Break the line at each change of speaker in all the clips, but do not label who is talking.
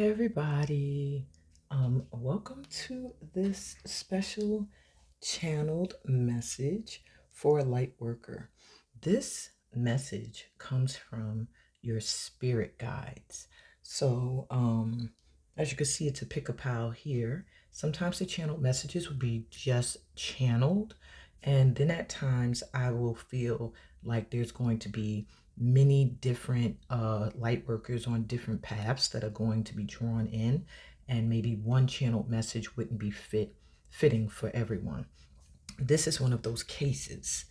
Hey everybody, welcome to this special channeled message for a light worker. This message comes from your spirit guides. So, as you can see, it's a pick a pal here. Sometimes the channeled messages will be just channeled, and then at times I will feel like there's going to be many different light workers on different paths that are going to be drawn in, and maybe one channeled message wouldn't be fitting for everyone. This is one of those cases.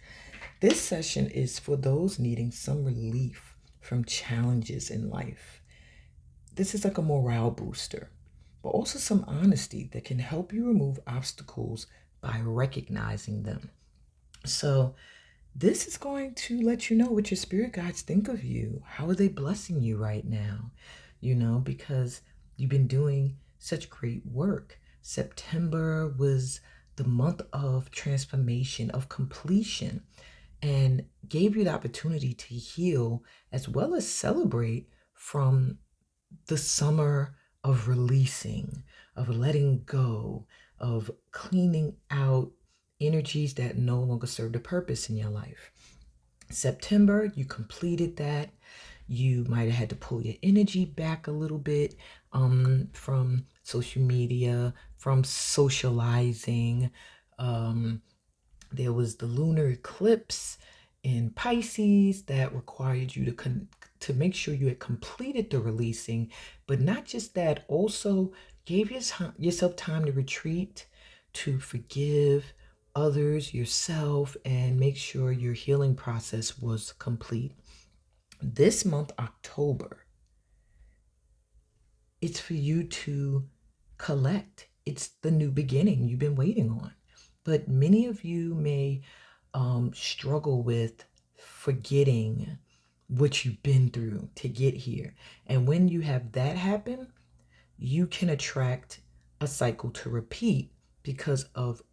This session is for those needing some relief from challenges in life. This is like a morale booster, but also some honesty that can help you remove obstacles by recognizing them. So this is going to let you know what your spirit guides think of you. How are they blessing you right now? Because you've been doing such great work. September was the month of transformation, of completion, and gave you the opportunity to heal as well as celebrate from the summer of releasing, of letting go, of cleaning out energies that no longer served a purpose in your life. September, you completed that. You might have had to pull your energy back a little bit from social media, from socializing. There was the lunar eclipse in Pisces that required you to make sure you had completed the releasing, but not just that, also gave yourself time to retreat, to forgive others, yourself, and make sure your healing process was complete. This month, October, it's for you to collect. It's the new beginning you've been waiting on. But many of you may struggle with forgetting what you've been through to get here. And when you have that happen, you can attract a cycle to repeat because of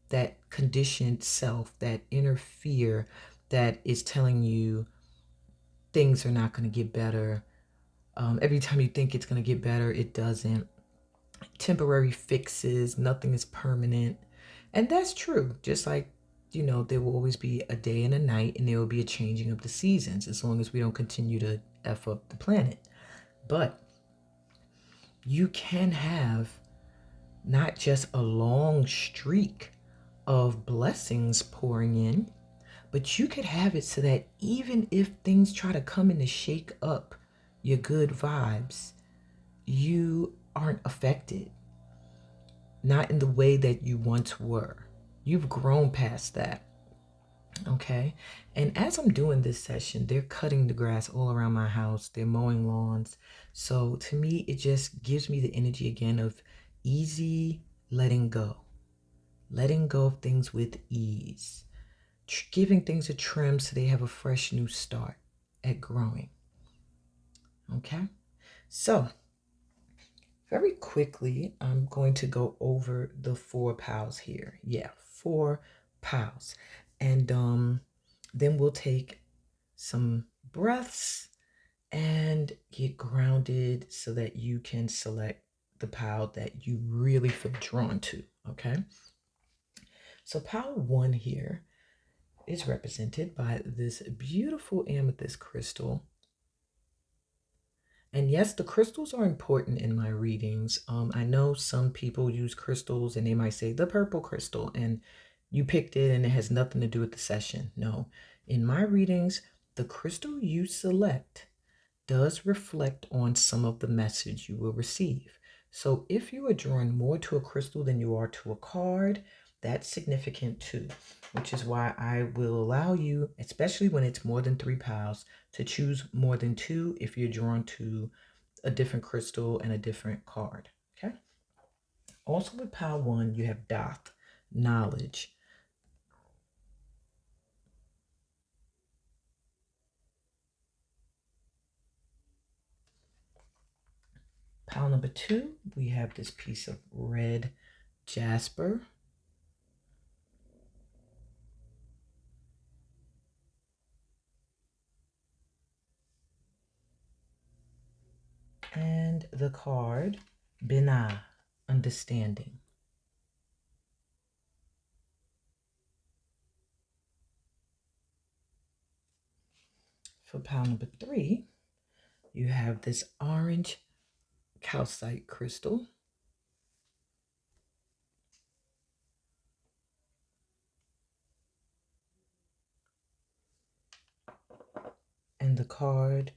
that conditioned self, that inner fear that is telling you things are not going to get better. Every time you think it's going to get better, it doesn't. Temporary fixes, nothing is permanent. And that's true. Just like, there will always be a day and a night, and there will be a changing of the seasons as long as we don't continue to F up the planet. But you can have not just a long streak of blessings pouring in, but you could have it so that even if things try to come in to shake up your good vibes, you aren't affected. Not in the way that you once were. You've grown past that. Okay. And as I'm doing this session, they're cutting the grass all around my house. They're mowing lawns. So to me, it just gives me the energy again of easy letting go. Letting go of things with ease. Giving things a trim so they have a fresh new start at growing. Okay. So very quickly, I'm going to go over the 4 pals here. Yeah, 4 pals. And then we'll take some breaths and get grounded so that you can select the pal that you really feel drawn to, okay? So pal 1 here is represented by this beautiful amethyst crystal. And yes, the crystals are important in my readings. I know some people use crystals and they might say the purple crystal, and you picked it and it has nothing to do with the session. No, in my readings, the crystal you select does reflect on some of the message you will receive. So if you are drawn more to a crystal than you are to a card, that's significant too, which is why I will allow you, especially when it's more than 3 piles, to choose more than 2 if you're drawn to a different crystal and a different card. Okay. Also with pile 1, you have Doth, knowledge. Pile number 2, we have this piece of red jasper. And the card, Binah, understanding. For pile number 3, you have this orange calcite crystal. And the card,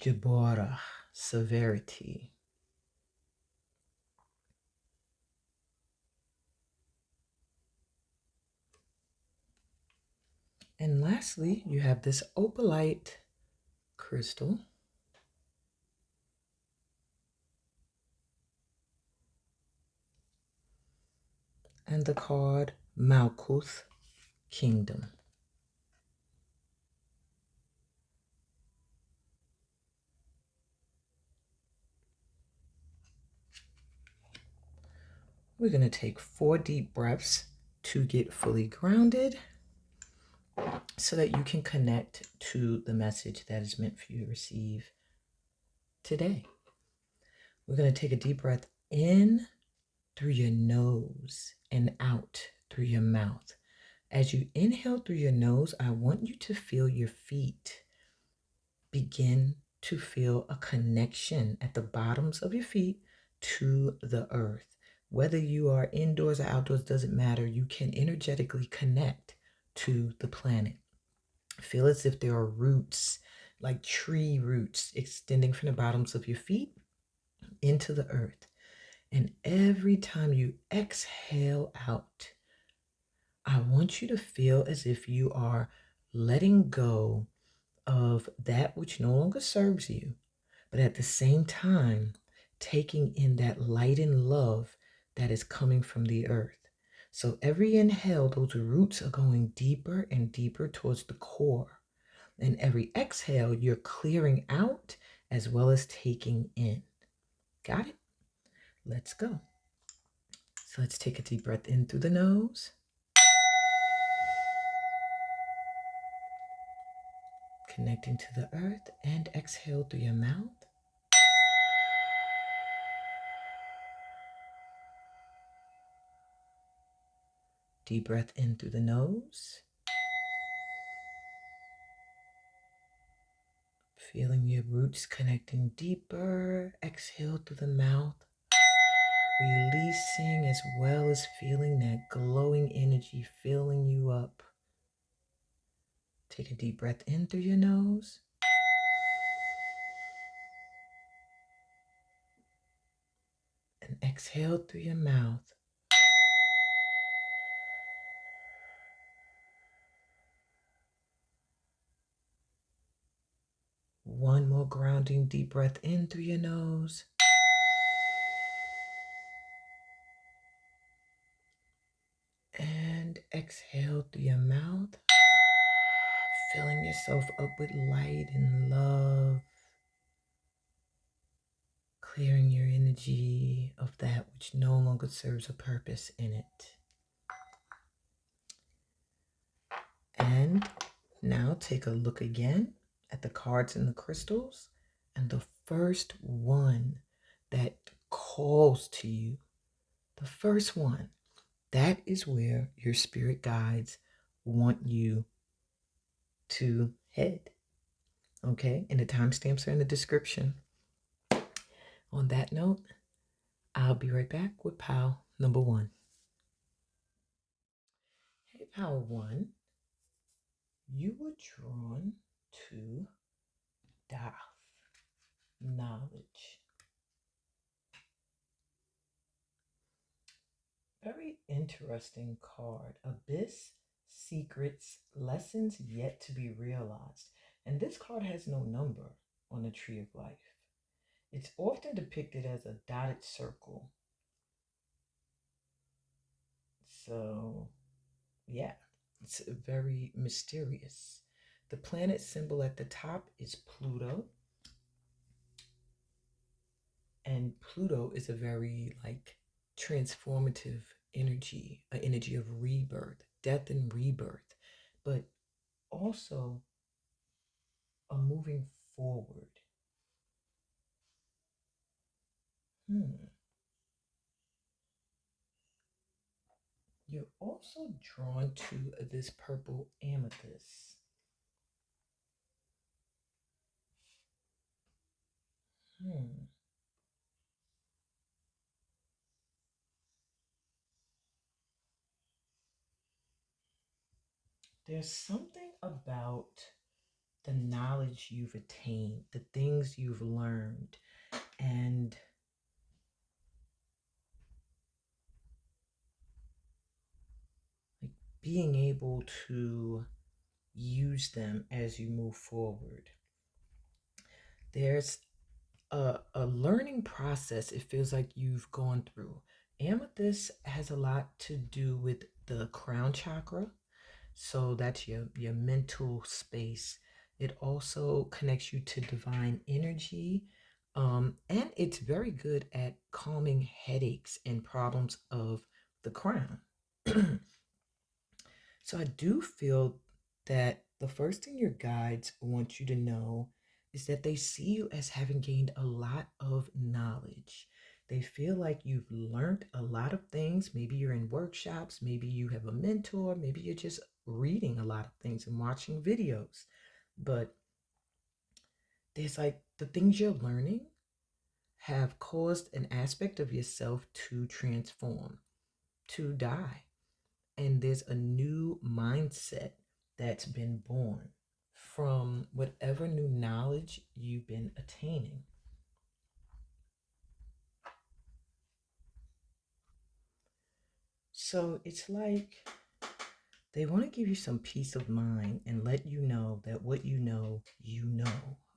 Jabora, severity. And lastly, you have this opalite crystal. And the card, Malkuth, kingdom. We're going to take 4 deep breaths to get fully grounded so that you can connect to the message that is meant for you to receive today. We're going to take a deep breath in through your nose and out through your mouth. As you inhale through your nose, I want you to feel your feet begin to feel a connection at the bottoms of your feet to the earth. Whether you are indoors or outdoors, doesn't matter. You can energetically connect to the planet. Feel as if there are roots, like tree roots, extending from the bottoms of your feet into the earth. And every time you exhale out, I want you to feel as if you are letting go of that which no longer serves you, but at the same time, taking in that light and love that is coming from the earth. So every inhale, those roots are going deeper and deeper towards the core. And every exhale, you're clearing out as well as taking in. Got it? Let's go. So let's take a deep breath in through the nose. Connecting to the earth, and exhale through your mouth. Deep breath in through the nose. Feeling your roots connecting deeper. Exhale through the mouth. Releasing as well as feeling that glowing energy filling you up. Take a deep breath in through your nose. And exhale through your mouth. One more grounding deep breath in through your nose. And exhale through your mouth. Filling yourself up with light and love. Clearing your energy of that which no longer serves a purpose in it. And now take a look again at the cards and the crystals. And the first one that calls to you, the first one, that is where your spirit guides want you to head. Okay? And the timestamps are in the description. On that note, I'll be right back with pile number 1. Hey, pile 1, you were drawn to Daf, knowledge. Very interesting card. Abyss, secrets, lessons yet to be realized. And this card has no number on the tree of life. It's often depicted as a dotted circle. So, yeah, it's very mysterious. The planet symbol at the top is Pluto. And Pluto is a very transformative energy, an energy of rebirth, death and rebirth, but also a moving forward. Hmm. You're also drawn to this purple amethyst. Hmm. There's something about the knowledge you've attained, the things you've learned, and like being able to use them as you move forward. There's a learning process it feels like you've gone through. Amethyst has a lot to do with the crown chakra. So that's your mental space. It also connects you to divine energy. And it's very good at calming headaches and problems of the crown. So I do feel that the first thing your guides want you to know is that they see you as having gained a lot of knowledge. They feel like you've learned a lot of things. Maybe you're in workshops, maybe you have a mentor, maybe you're just reading a lot of things and watching videos. But there's like the things you're learning have caused an aspect of yourself to transform, to die. And there's a new mindset that's been born from whatever new knowledge you've been attaining. So it's like they want to give you some peace of mind and let you know that what you know,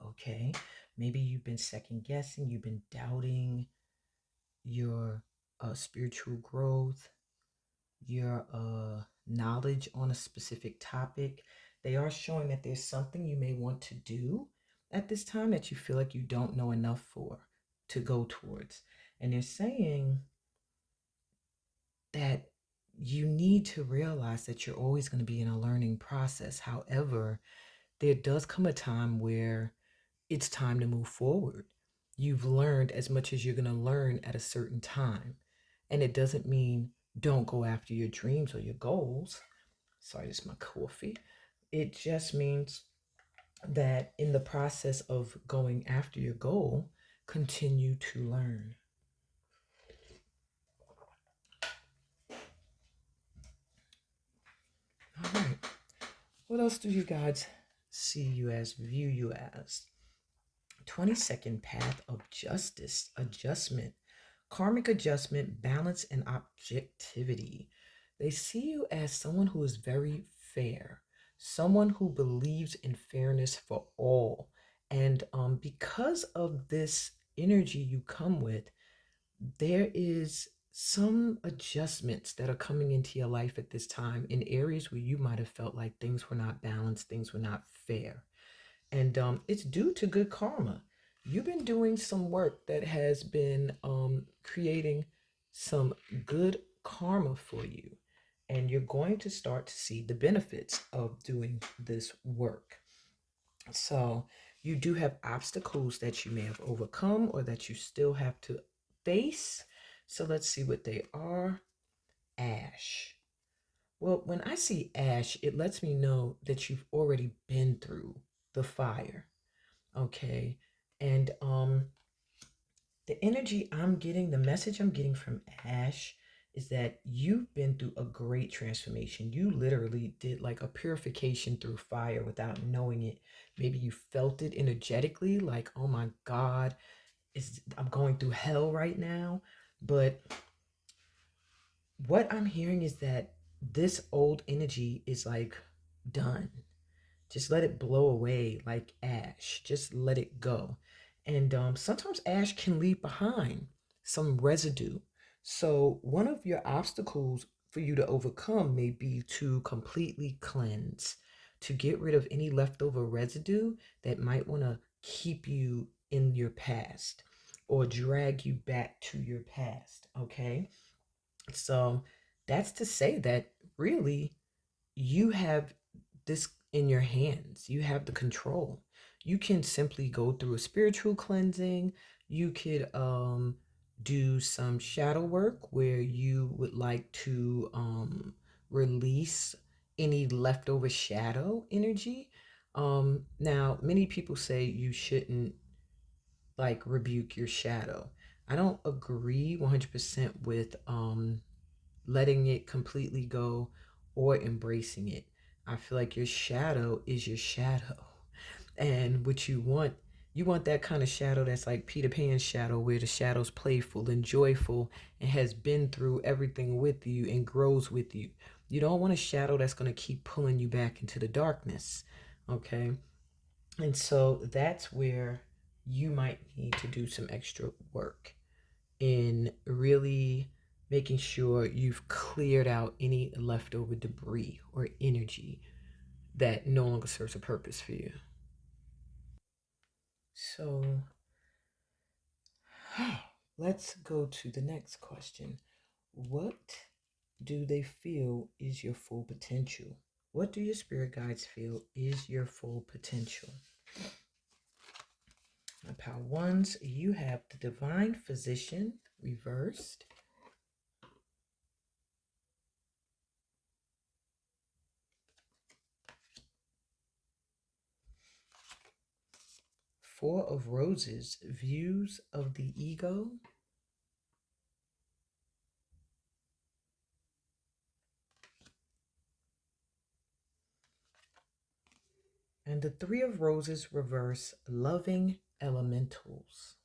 okay? Maybe you've been second guessing, you've been doubting your spiritual growth, your knowledge on a specific topic. They are showing that there's something you may want to do at this time that you feel like you don't know enough for to go towards. And they're saying that you need to realize that you're always going to be in a learning process. However, there does come a time where it's time to move forward. You've learned as much as you're going to learn at a certain time. And it doesn't mean don't go after your dreams or your goals. Sorry, this is my coffee. It just means that in the process of going after your goal, continue to learn. All right. What else do you guys see you as, view you as? 22nd path of justice, adjustment, karmic adjustment, balance, and objectivity. They see you as someone who is very fair, someone who believes in fairness for all. And because of this energy you come with, there is some adjustments that are coming into your life at this time in areas where you might have felt like things were not balanced, things were not fair. And it's due to good karma. You've been doing some work that has been creating some good karma for you. And you're going to start to see the benefits of doing this work. So you do have obstacles that you may have overcome or that you still have to face. So let's see what they are. Ash. Well, when I see ash, it lets me know that you've already been through the fire. Okay. And the energy I'm getting, the message I'm getting from Ash is that you've been through a great transformation. You literally did like a purification through fire without knowing it. Maybe you felt it energetically, like, oh my God, I'm going through hell right now. But what I'm hearing is that this old energy is like done. Just let it blow away like ash. Just let it go. And sometimes ash can leave behind some residue. So, one of your obstacles for you to overcome may be to completely cleanse, to get rid of any leftover residue that might want to keep you in your past or drag you back to your past. Okay. So, that's to say that really you have this in your hands. You have the control. You can simply go through a spiritual cleansing. You could do some shadow work where you would like to release any leftover shadow energy. Now, many people say you shouldn't like rebuke your shadow. I don't agree 100% with letting it completely go or embracing it. I feel like your shadow is your shadow. And what you want that kind of shadow that's like Peter Pan's shadow, where the shadow's playful and joyful and has been through everything with you and grows with you. You don't want a shadow that's going to keep pulling you back into the darkness. Okay. And so that's where you might need to do some extra work in really making sure you've cleared out any leftover debris or energy that no longer serves a purpose for you. So let's go to the next question. What do they feel is your full potential? What do your spirit guides feel is your full potential? My power ones, you have the divine physician reversed. Four of roses, views of the ego. And the three of roses reverse, loving elementals.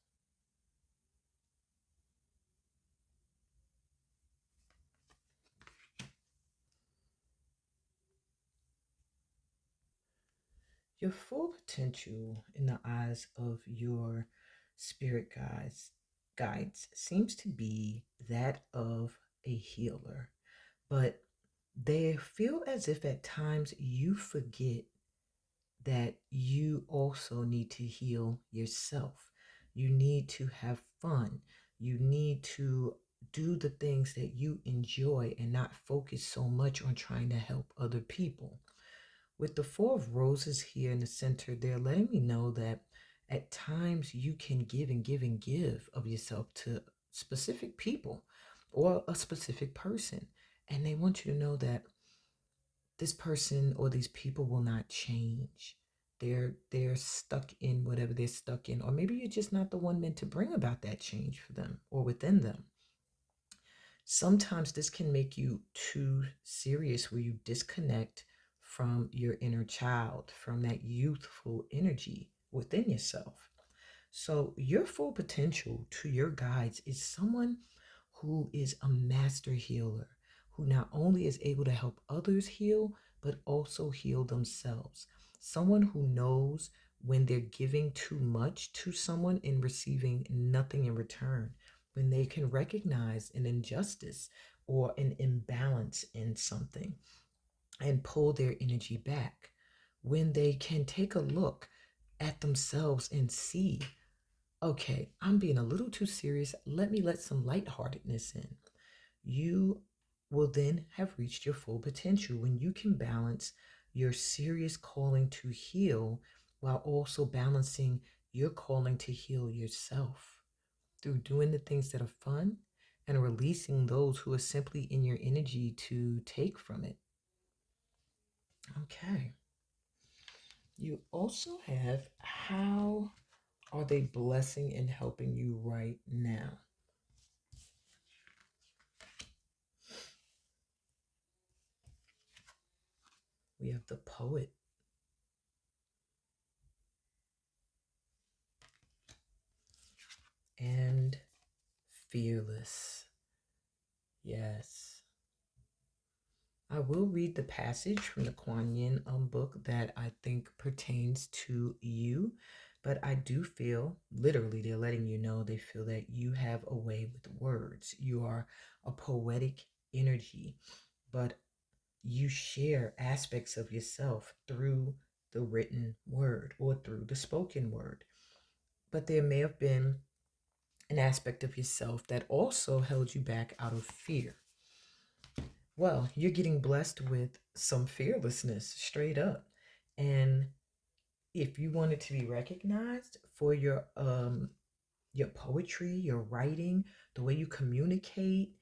Your full potential in the eyes of your spirit guides seems to be that of a healer, but they feel as if at times you forget that you also need to heal yourself. You need to have fun. You need to do the things that you enjoy and not focus so much on trying to help other people. With the Four of Roses here in the center, they're letting me know that at times you can give and give and give of yourself to specific people or a specific person. And they want you to know that this person or these people will not change. They're stuck in whatever they're stuck in. Or maybe you're just not the one meant to bring about that change for them or within them. Sometimes this can make you too serious where you disconnect from your inner child, from that youthful energy within yourself. So, your full potential to your guides is someone who is a master healer, who not only is able to help others heal, but also heal themselves. Someone who knows when they're giving too much to someone and receiving nothing in return, when they can recognize an injustice or an imbalance in something and pull their energy back, when they can take a look at themselves and see, okay, I'm being a little too serious. Let me let some lightheartedness in. You will then have reached your full potential when you can balance your serious calling to heal while also balancing your calling to heal yourself through doing the things that are fun and releasing those who are simply in your energy to take from it. Okay. You also have how are they blessing and helping you right now? We have the poet and fearless. Yes. I will read the passage from the Kuan Yin book that I think pertains to you, but I do feel, literally, they're letting you know they feel that you have a way with words. You are a poetic energy, but you share aspects of yourself through the written word or through the spoken word. But there may have been an aspect of yourself that also held you back out of fear. Well, you're getting blessed with some fearlessness straight up. And if you wanted to be recognized for your poetry, your writing, the way you communicate.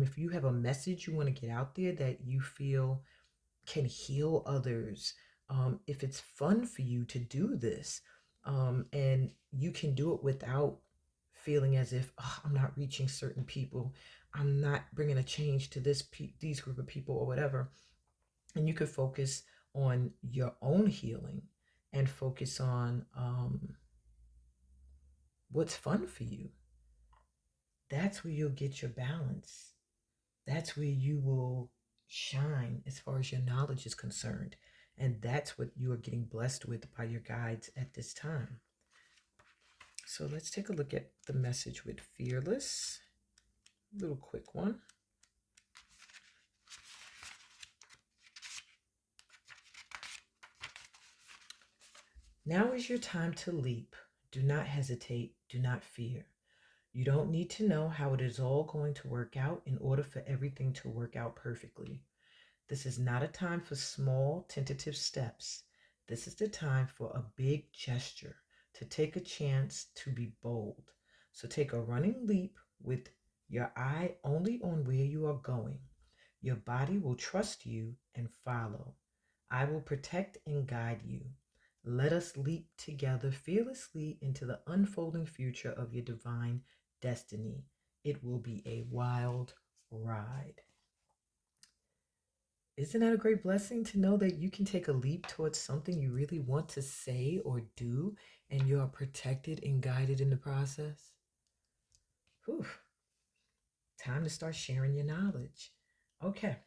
If you have a message you want to get out there that you feel can heal others, if it's fun for you to do this, and you can do it without feeling as if, "Oh, I'm not reaching certain people, I'm not bringing a change to these group of people or whatever," and you could focus on your own healing and focus on what's fun for you. That's where you'll get your balance. That's where you will shine as far as your knowledge is concerned. And that's what you are getting blessed with by your guides at this time. So let's take a look at the message with Fearless. A little quick one. Now is your time to leap. Do not hesitate. Do not fear. You don't need to know how it is all going to work out in order for everything to work out perfectly. This is not a time for small, tentative steps. This is the time for a big gesture, to take a chance, to be bold. So take a running leap with your eye only on where you are going. Your body will trust you and follow. I will protect and guide you. Let us leap together fearlessly into the unfolding future of your divine destiny. It will be a wild ride. Isn't that a great blessing to know that you can take a leap towards something you really want to say or do, and you are protected and guided in the process? Whew. Time to start sharing your knowledge. Okay.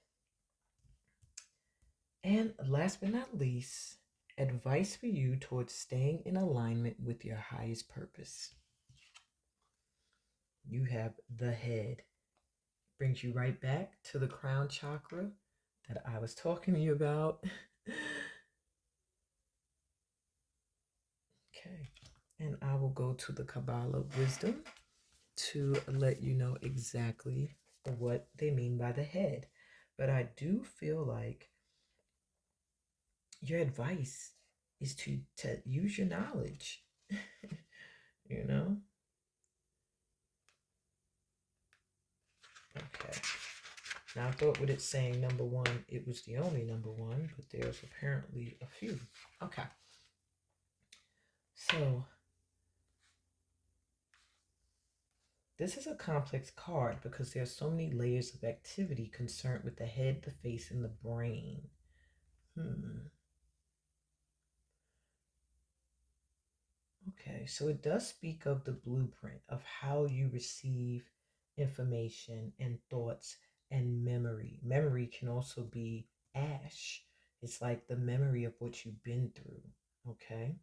And last but not least, advice for you towards staying in alignment with your highest purpose. You have the head. Brings you right back to the crown chakra that I was talking to you about. Okay. And I will go to the Kabbalah wisdom to let you know exactly what they mean by the head. But I do feel like your advice is to use your knowledge, you know? Okay. Now I thought with it saying number one, it was the only number one, but there's apparently a few. Okay. So this is a complex card because there are so many layers of activity concerned with the head, the face, and the brain. Okay, so it does speak of the blueprint of how you receive information and thoughts and memory. Memory can also be ash. It's like the memory of what you've been through. Okay.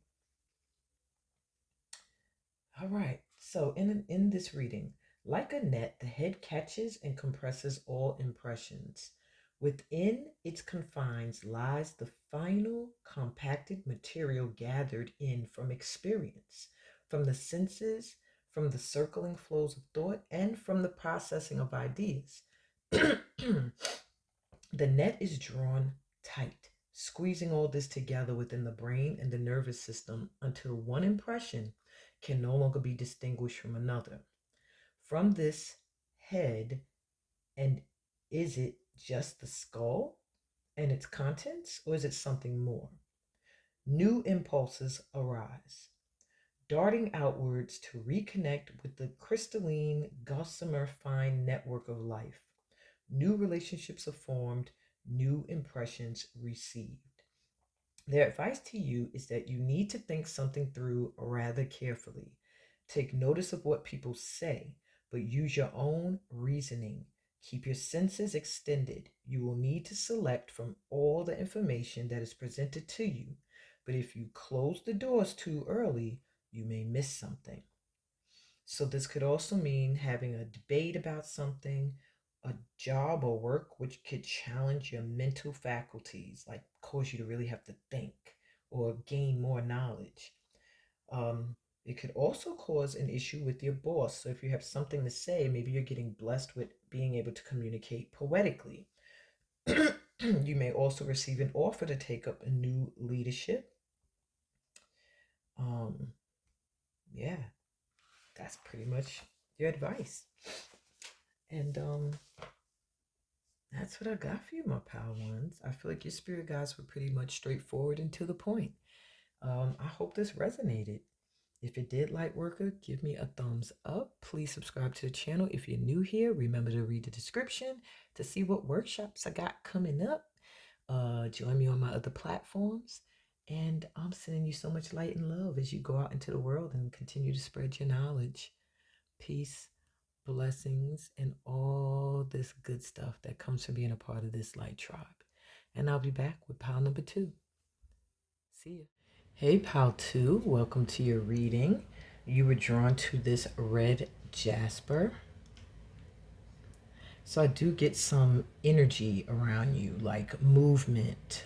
All right. So in this reading, like a net, the head catches and compresses all impressions. Within its confines lies the final compacted material gathered in from experience, from the senses, from the circling flows of thought, and from the processing of ideas. The net is drawn tight, squeezing all this together within the brain and the nervous system until one impression can no longer be distinguished from another. From this head, and is it just the skull and its contents, or is it something more? New impulses arise, darting outwards to reconnect with the crystalline, gossamer fine network of life. New relationships are formed, new impressions received. Their advice to you is that you need to think something through rather carefully. Take notice of what people say, but use your own reasoning. Keep your senses extended. You will need to select from all the information that is presented to you. But if you close the doors too early, you may miss something. So this could also mean having a debate about something, a job or work which could challenge your mental faculties, like cause you to really have to think or gain more knowledge. It could also cause an issue with your boss. So if you have something to say, maybe you're getting blessed with being able to communicate poetically. You may also receive an offer to take up a new leadership. Yeah, that's pretty much your advice. And that's what I got for you, my pal ones. I feel like your spirit guides were pretty much straightforward and to the point. I hope this resonated. If it did, Lightworker, give me a thumbs up. Please subscribe to the channel. If you're new here, remember to read the description to see what workshops I got coming up. Join me on my other platforms. And I'm sending you so much light and love as you go out into the world and continue to spread your knowledge. Peace, blessings, and all this good stuff that comes from being a part of this light tribe. And I'll be back with pile number 2. See ya. Hey, pal 2, welcome to your reading. You were drawn to this red jasper. So I do get some energy around you, like movement.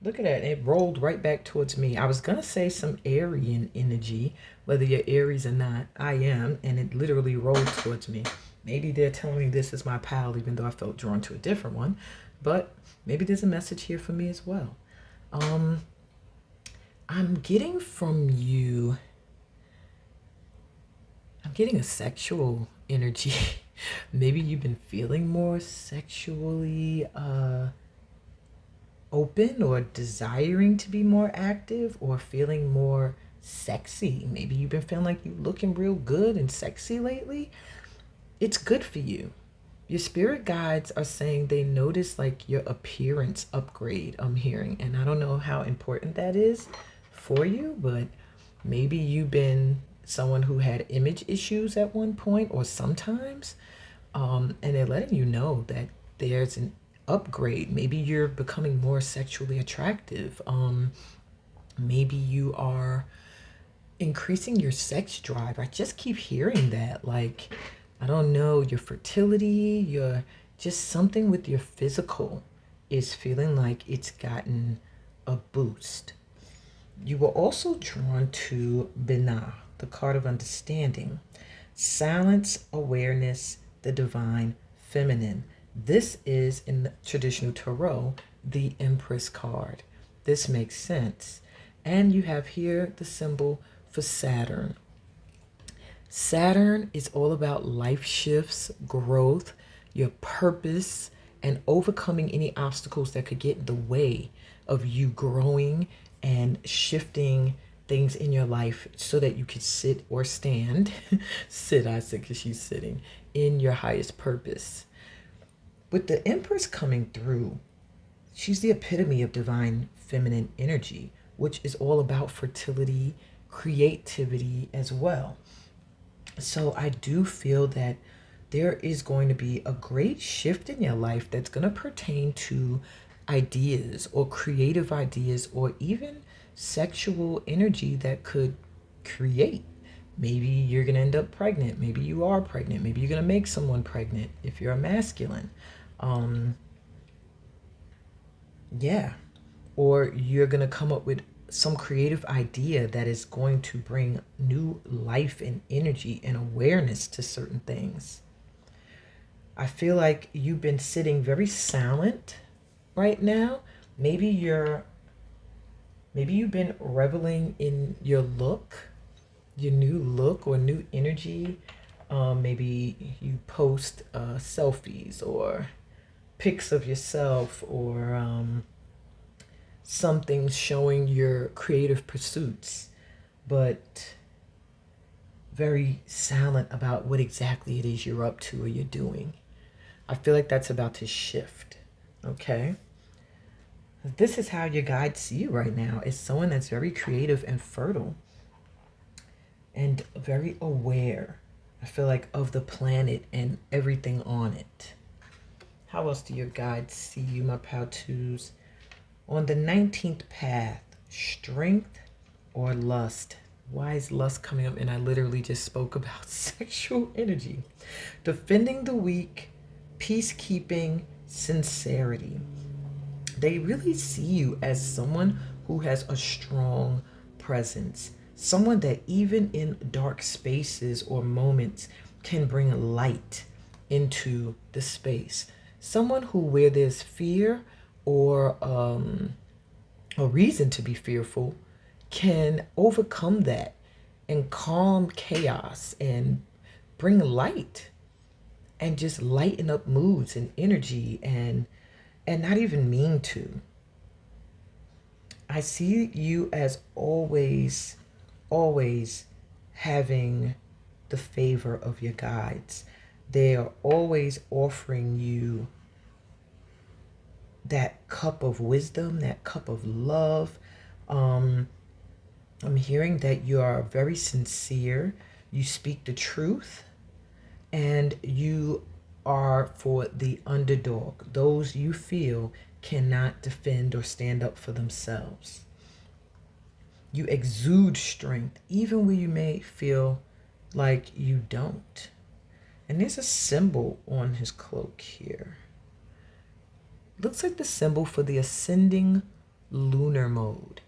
Look at that. It rolled right back towards me. I was going to say some Aryan energy, whether you're Aries or not. I am, and it literally rolled towards me. Maybe they're telling me this is my pal, even though I felt drawn to a different one. But maybe there's a message here for me as well. I'm getting from you, I'm getting a sexual energy. Maybe you've been feeling more sexually open or desiring to be more active or feeling more sexy. Maybe you've been feeling like you're looking real good and sexy lately. It's good for you. Your spirit guides are saying they notice like your appearance upgrade, I'm hearing. And I don't know how important that is for you, but maybe you've been someone who had image issues at one point or sometimes. And they're letting you know that there's an upgrade. Maybe you're becoming more sexually attractive. Maybe you are increasing your sex drive. I just keep hearing that. Like, I don't know, your fertility, your just something with your physical is feeling like it's gotten a boost. You were also drawn to Binah, the card of understanding. Silence, awareness, the divine feminine. This is, in the traditional tarot, the Empress card. This makes sense. And you have here the symbol for Saturn. Saturn is all about life shifts, growth, your purpose, and overcoming any obstacles that could get in the way of you growing and shifting things in your life so that you could sit or stand. Sit, I said, because she's sitting in your highest purpose. With the Empress coming through, she's the epitome of divine feminine energy, which is all about fertility, creativity as well. So I do feel that there is going to be a great shift in your life that's going to pertain to ideas or creative ideas or even sexual energy that could create. Maybe you're going to end up pregnant. Maybe you are pregnant. Maybe you're going to make someone pregnant if you're a masculine. Yeah. Or you're going to come up with some creative idea that is going to bring new life and energy and awareness to certain things. I feel like you've been sitting very silent right now. Maybe you've been reveling in your look, your new look or new energy. Maybe you post selfies or pics of yourself or something showing your creative pursuits, but very silent about what exactly it is you're up to or you're doing. I feel like that's about to shift, okay? This is how your guides see you right now. It's someone that's very creative and fertile and very aware, I feel like, of the planet and everything on it. How else do your guides see you, my pal twos? On the 19th path, strength or lust. Why is lust coming up? And I literally just spoke about sexual energy. Defending the weak, peacekeeping, sincerity. They really see you as someone who has a strong presence. Someone that even in dark spaces or moments can bring light into the space. Someone who, where there's fear or a reason to be fearful, can overcome that and calm chaos and bring light and just lighten up moods and energy and not even mean to. I see you as always having the favor of your guides. They are always offering you that cup of wisdom, that cup of love. Um, I'm hearing that you are very sincere. You speak the truth, and you are for the underdog, those you feel cannot defend or stand up for themselves. You exude strength, even when you may feel like you don't. And there's a symbol on his cloak here. Looks like the symbol for the ascending lunar mode.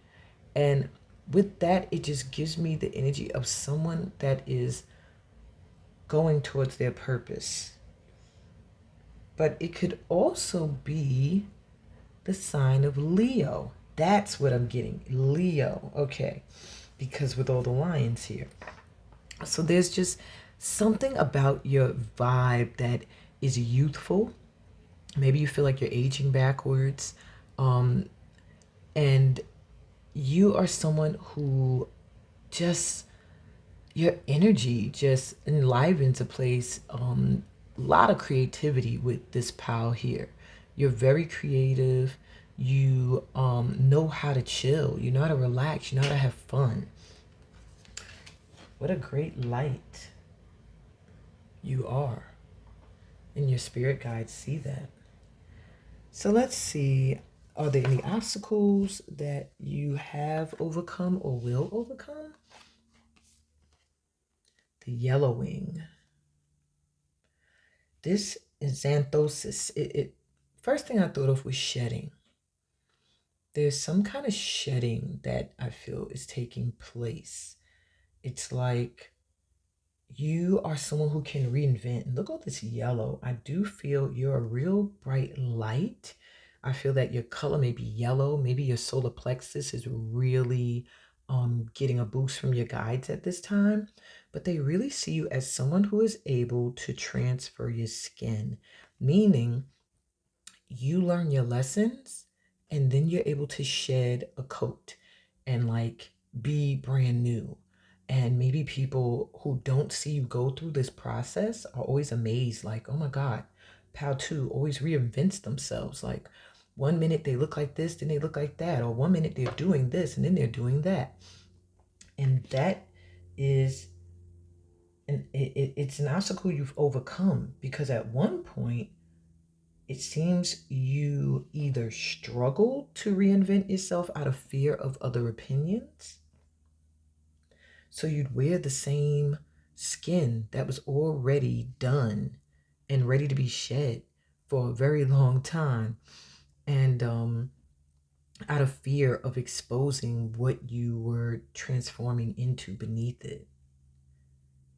And with that, it just gives me the energy of someone that is going towards their purpose. But it could also be the sign of Leo. That's what I'm getting. Leo. Okay. Because with all the lions here. So there's just something about your vibe that is youthful. Maybe you feel like you're aging backwards. And you are someone who just, your energy just enlivens a place. A lot of creativity with this pal here. You're very creative. You know how to chill. You know how to relax. You know how to have fun. What a great light you are. And your spirit guides see that. So let's see. Are there any obstacles that you have overcome or will overcome? The yellowing. This is xanthosis. First thing I thought of was shedding. There's some kind of shedding that I feel is taking place. It's like you are someone who can reinvent. And look at this yellow. I do feel you're a real bright light. I feel that your color may be yellow. Maybe your solar plexus is really getting a boost from your guides at this time. But they really see you as someone who is able to transfer your skin, meaning you learn your lessons and then you're able to shed a coat and like be brand new. And maybe people who don't see you go through this process are always amazed, like, oh my God, Pal 2 always reinvents themselves. Like, one minute they look like this, then they look like that. Or one minute they're doing this, and then they're doing that. And that is, it's an obstacle you've overcome because at one point, it seems you either struggle to reinvent yourself out of fear of other opinions. So you'd wear the same skin that was already done and ready to be shed for a very long time. And out of fear of exposing what you were transforming into beneath it.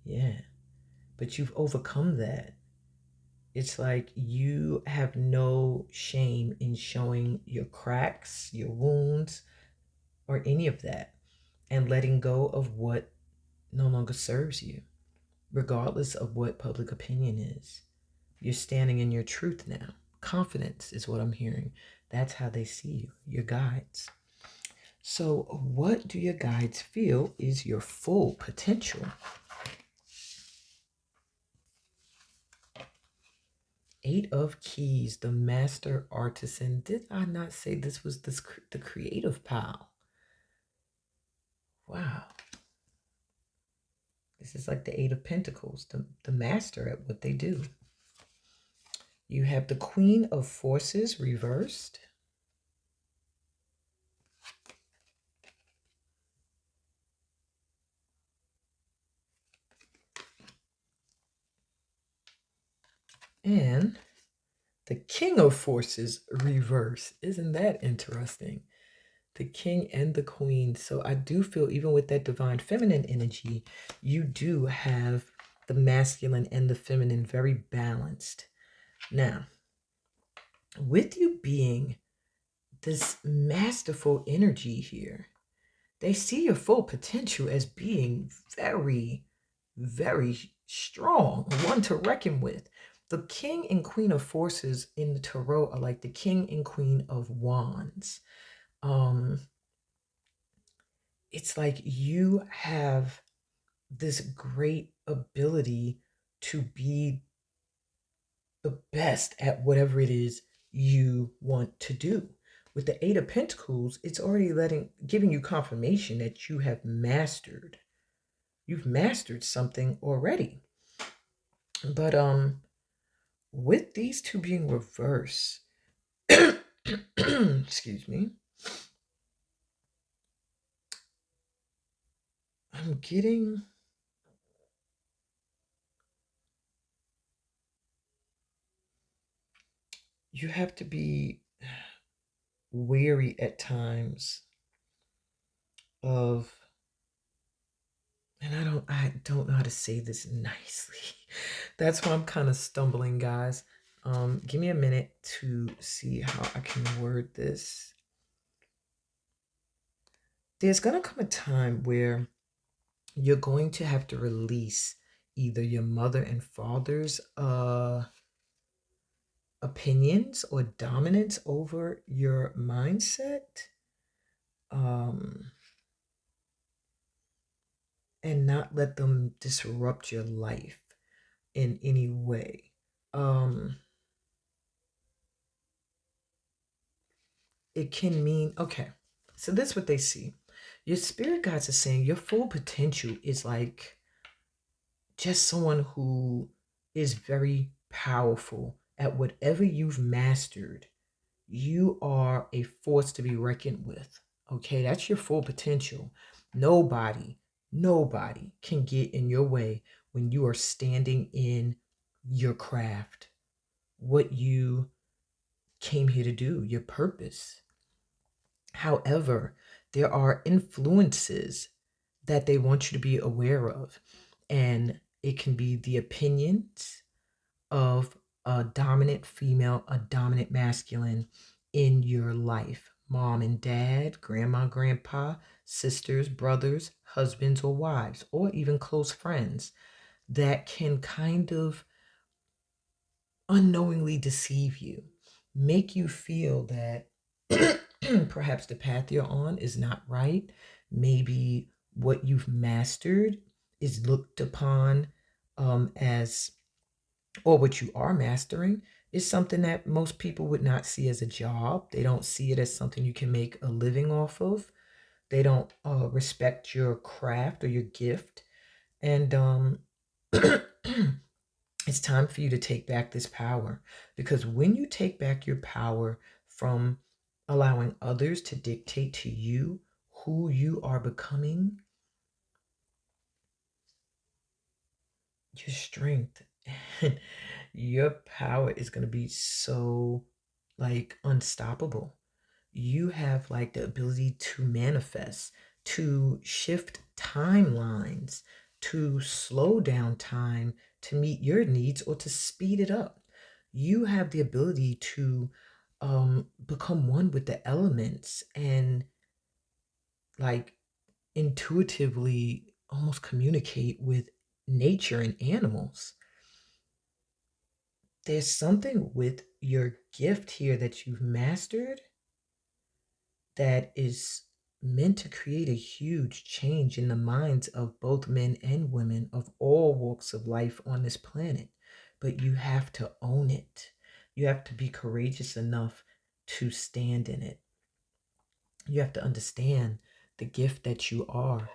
Yeah. But you've overcome that. It's like you have no shame in showing your cracks, your wounds, or any of that, and letting go of what no longer serves you, regardless of what public opinion is. You're standing in your truth now. Confidence is what I'm hearing. That's how they see you, your guides. So, what do your guides feel is your full potential? Eight of Keys, the master artisan. Did I not say this was the creative pal? Wow. This is like the Eight of Pentacles, the master at what they do. You have the Queen of Forces reversed. And the King of Forces reversed. Isn't that interesting? The King and the Queen. So I do feel even with that divine feminine energy, you do have the masculine and the feminine very balanced. Now, with you being this masterful energy here, they see your full potential as being very, very strong, one to reckon with. The king and queen of forces in the tarot are like the king and queen of wands. It's like you have this great ability to be the best at whatever it is you want to do. With the Eight of Pentacles, it's already giving you confirmation that you have mastered. You've mastered something already. But with these two being reverse, excuse me, I'm getting you have to be weary at times of, and I don't know how to say this nicely. That's why I'm kind of stumbling, guys. Give me a minute to see how I can word this. There's gonna come a time where you're going to have to release either your mother and father's opinions or dominance over your mindset, and not let them disrupt your life in any way. It can mean, okay, so this is what they see. Your spirit guides are saying your full potential is like just someone who is very powerful at whatever you've mastered. You are a force to be reckoned with. Okay, that's your full potential. Nobody can get in your way when you are standing in your craft, what you came here to do, your purpose. However, there are influences that they want you to be aware of, and it can be the opinions of a dominant female, a dominant masculine in your life. Mom and dad, grandma, grandpa, sisters, brothers, husbands or wives, or even close friends that can kind of unknowingly deceive you, make you feel that perhaps the path you're on is not right. Maybe what you've mastered is looked upon as, or what you are mastering is something that most people would not see as a job. They don't see it as something you can make a living off of. They don't respect your craft or your gift. And it's time for you to take back this power, because when you take back your power from allowing others to dictate to you who you are becoming, your strength and your power is going to be so like unstoppable. You have like the ability to manifest, to shift timelines, to slow down time to meet your needs or to speed it up. You have the ability to become one with the elements and like intuitively almost communicate with nature and animals. There's something with your gift here that you've mastered that is meant to create a huge change in the minds of both men and women of all walks of life on this planet. But you have to own it. You have to be courageous enough to stand in it. You have to understand the gift that you are.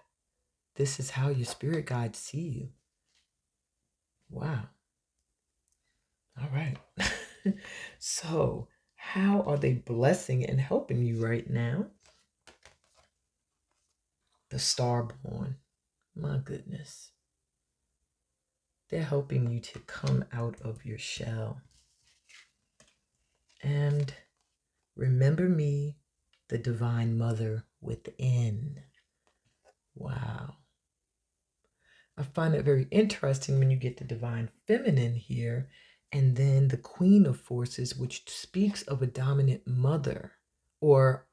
This is how your spirit guides see you. Wow. All right. So, how are they blessing and helping you right now? The Starborn. My goodness. They're helping you to come out of your shell. And remember me, the Divine Mother within. Wow. I find it very interesting when you get the Divine Feminine here, and then the Queen of Forces, which speaks of a dominant mother, or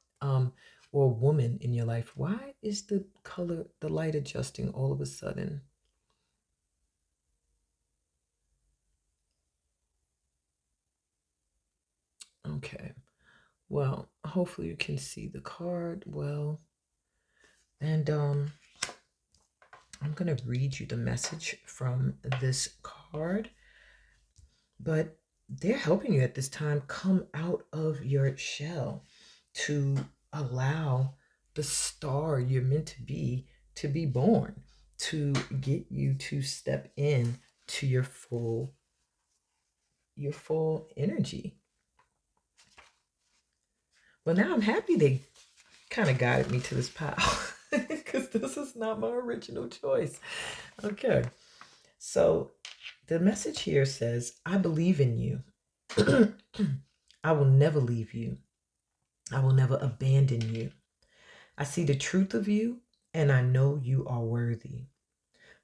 or woman in your life. Why is the color, the light adjusting all of a sudden? Okay. Well, hopefully you can see the card well. And I'm going to read you the message from this card, but they're helping you at this time come out of your shell to allow the star you're meant to be born, to get you to step in to your full energy. Well, now I'm happy they kind of guided me to this path because this is not my original choice. Okay. So the message here says, I believe in you. I will never leave you. I will never abandon you. I see the truth of you and I know you are worthy.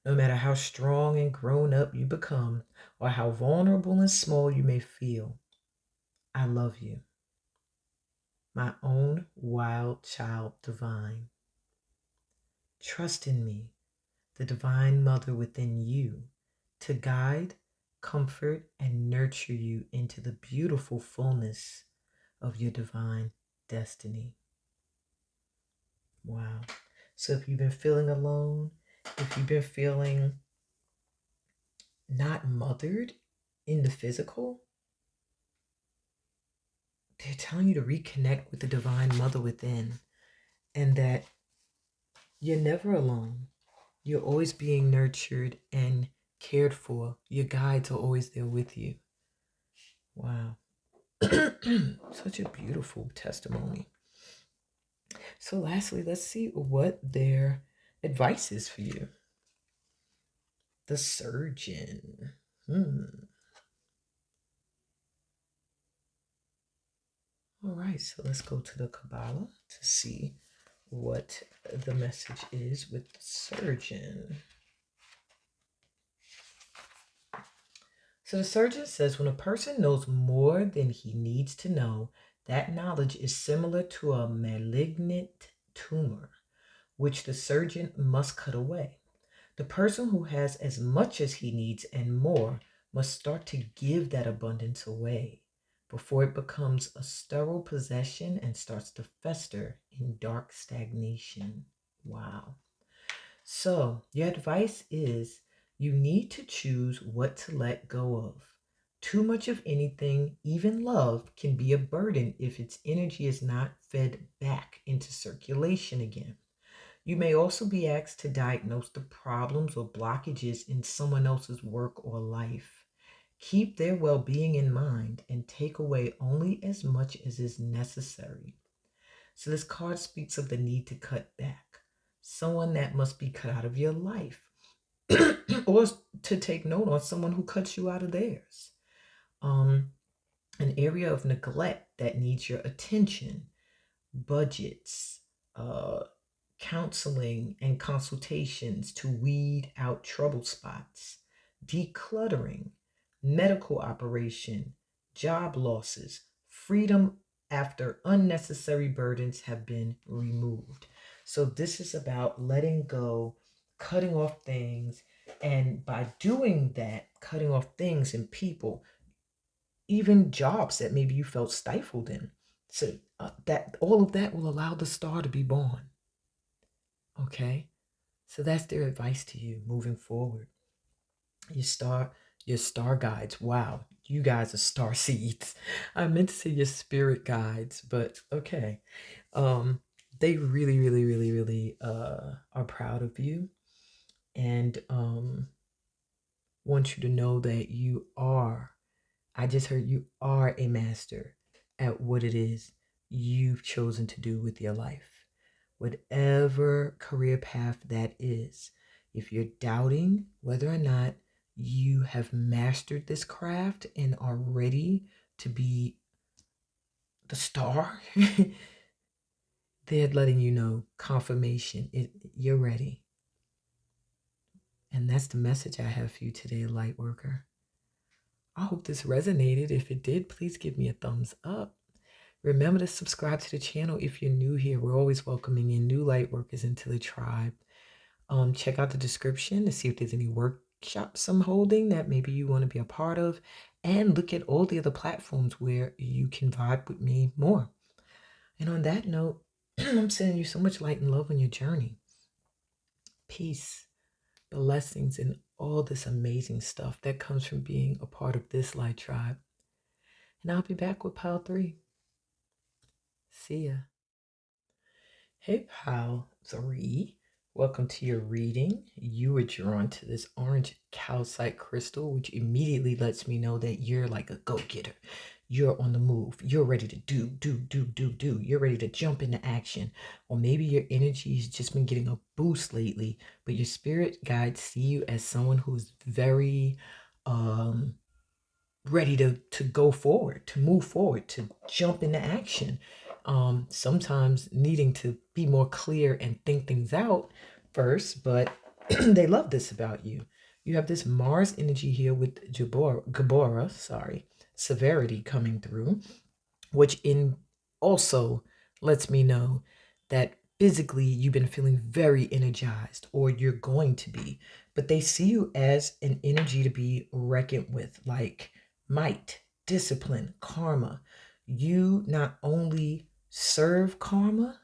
No matter how strong and grown up you become or how vulnerable and small you may feel, I love you. My own wild child divine. Trust in me, the divine mother within you, to guide, comfort, and nurture you into the beautiful fullness of your divine destiny. Wow. So if you've been feeling alone, if you've been feeling not mothered in the physical, they're telling you to reconnect with the divine mother within, and that you're never alone. You're always being nurtured and cared for. Your guides are always there with you. Wow. Such a beautiful testimony. So, lastly, let's see what their advice is for you. The surgeon. All right, so let's go to the Kabbalah to see what the message is with the surgeon. So the surgeon says when a person knows more than he needs to know, that knowledge is similar to a malignant tumor, which the surgeon must cut away. The person who has as much as he needs and more must start to give that abundance away before it becomes a sterile possession and starts to fester in dark stagnation. Wow. So, your advice is you need to choose what to let go of. Too much of anything, even love, can be a burden if its energy is not fed back into circulation again. You may also be asked to diagnose the problems or blockages in someone else's work or life. Keep their well being in mind and take away only as much as is necessary. So, this card speaks of the need to cut back, someone that must be cut out of your life, or to take note on someone who cuts you out of theirs. Um, an area of neglect that needs your attention, budgets, uh, counseling and consultations to weed out trouble spots, decluttering, medical operation, job losses, freedom after unnecessary burdens have been removed. So, this is about letting go, cutting off things, and by doing that, cutting off things and people, even jobs that maybe you felt stifled in. So, that all of that will allow the star to be born. Okay, so that's their advice to you moving forward. Your star, your star guides. Wow, you guys are star seeds. I meant to say your spirit guides, but okay. They really, really, really, really are proud of you, and want you to know that you are. I just heard you are a master at what it is you've chosen to do with your life. Whatever career path that is, if you're doubting whether or not you have mastered this craft and are ready to be the star, they're letting you know confirmation. You're ready. And that's the message I have for you today, Lightworker. I hope this resonated. If it did, please give me a thumbs up. Remember to subscribe to the channel if you're new here. We're always welcoming in new light workers into the tribe. Check out the description to see if there's any workshops I'm holding that maybe you want to be a part of. And look at all the other platforms where you can vibe with me more. And on that note, I'm sending you so much light and love on your journey. Peace, blessings, and all this amazing stuff that comes from being a part of this light tribe. And I'll be back with Pile 3. See ya. Hey, Pile 3. Welcome to your reading. You were drawn to this orange calcite crystal, which immediately lets me know that you're like a go-getter. You're on the move. You're ready to do. You're ready to jump into action. Or maybe your energy has just been getting a boost lately, but your spirit guides see you as someone who's very ready to go forward, to move forward, to jump into action. Sometimes needing to be more clear and think things out first, but they love this about you. You have this Mars energy here with Gabora, severity coming through, which in also lets me know that physically you've been feeling very energized, or you're going to be, but they see you as an energy to be reckoned with, like might, discipline, karma. You not only serve karma,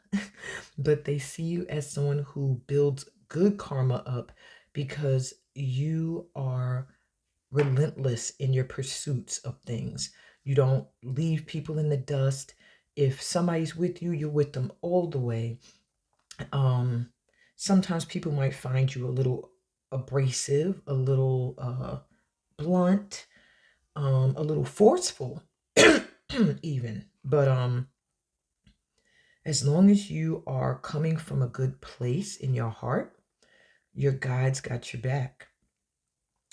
but they see you as someone who builds good karma up because you are relentless in your pursuits of things. You don't leave people in the dust. If somebody's with you, you're with them all the way. Sometimes people might find you a little abrasive, a little blunt, a little forceful, even. But as long as you are coming from a good place in your heart, your guides got your back.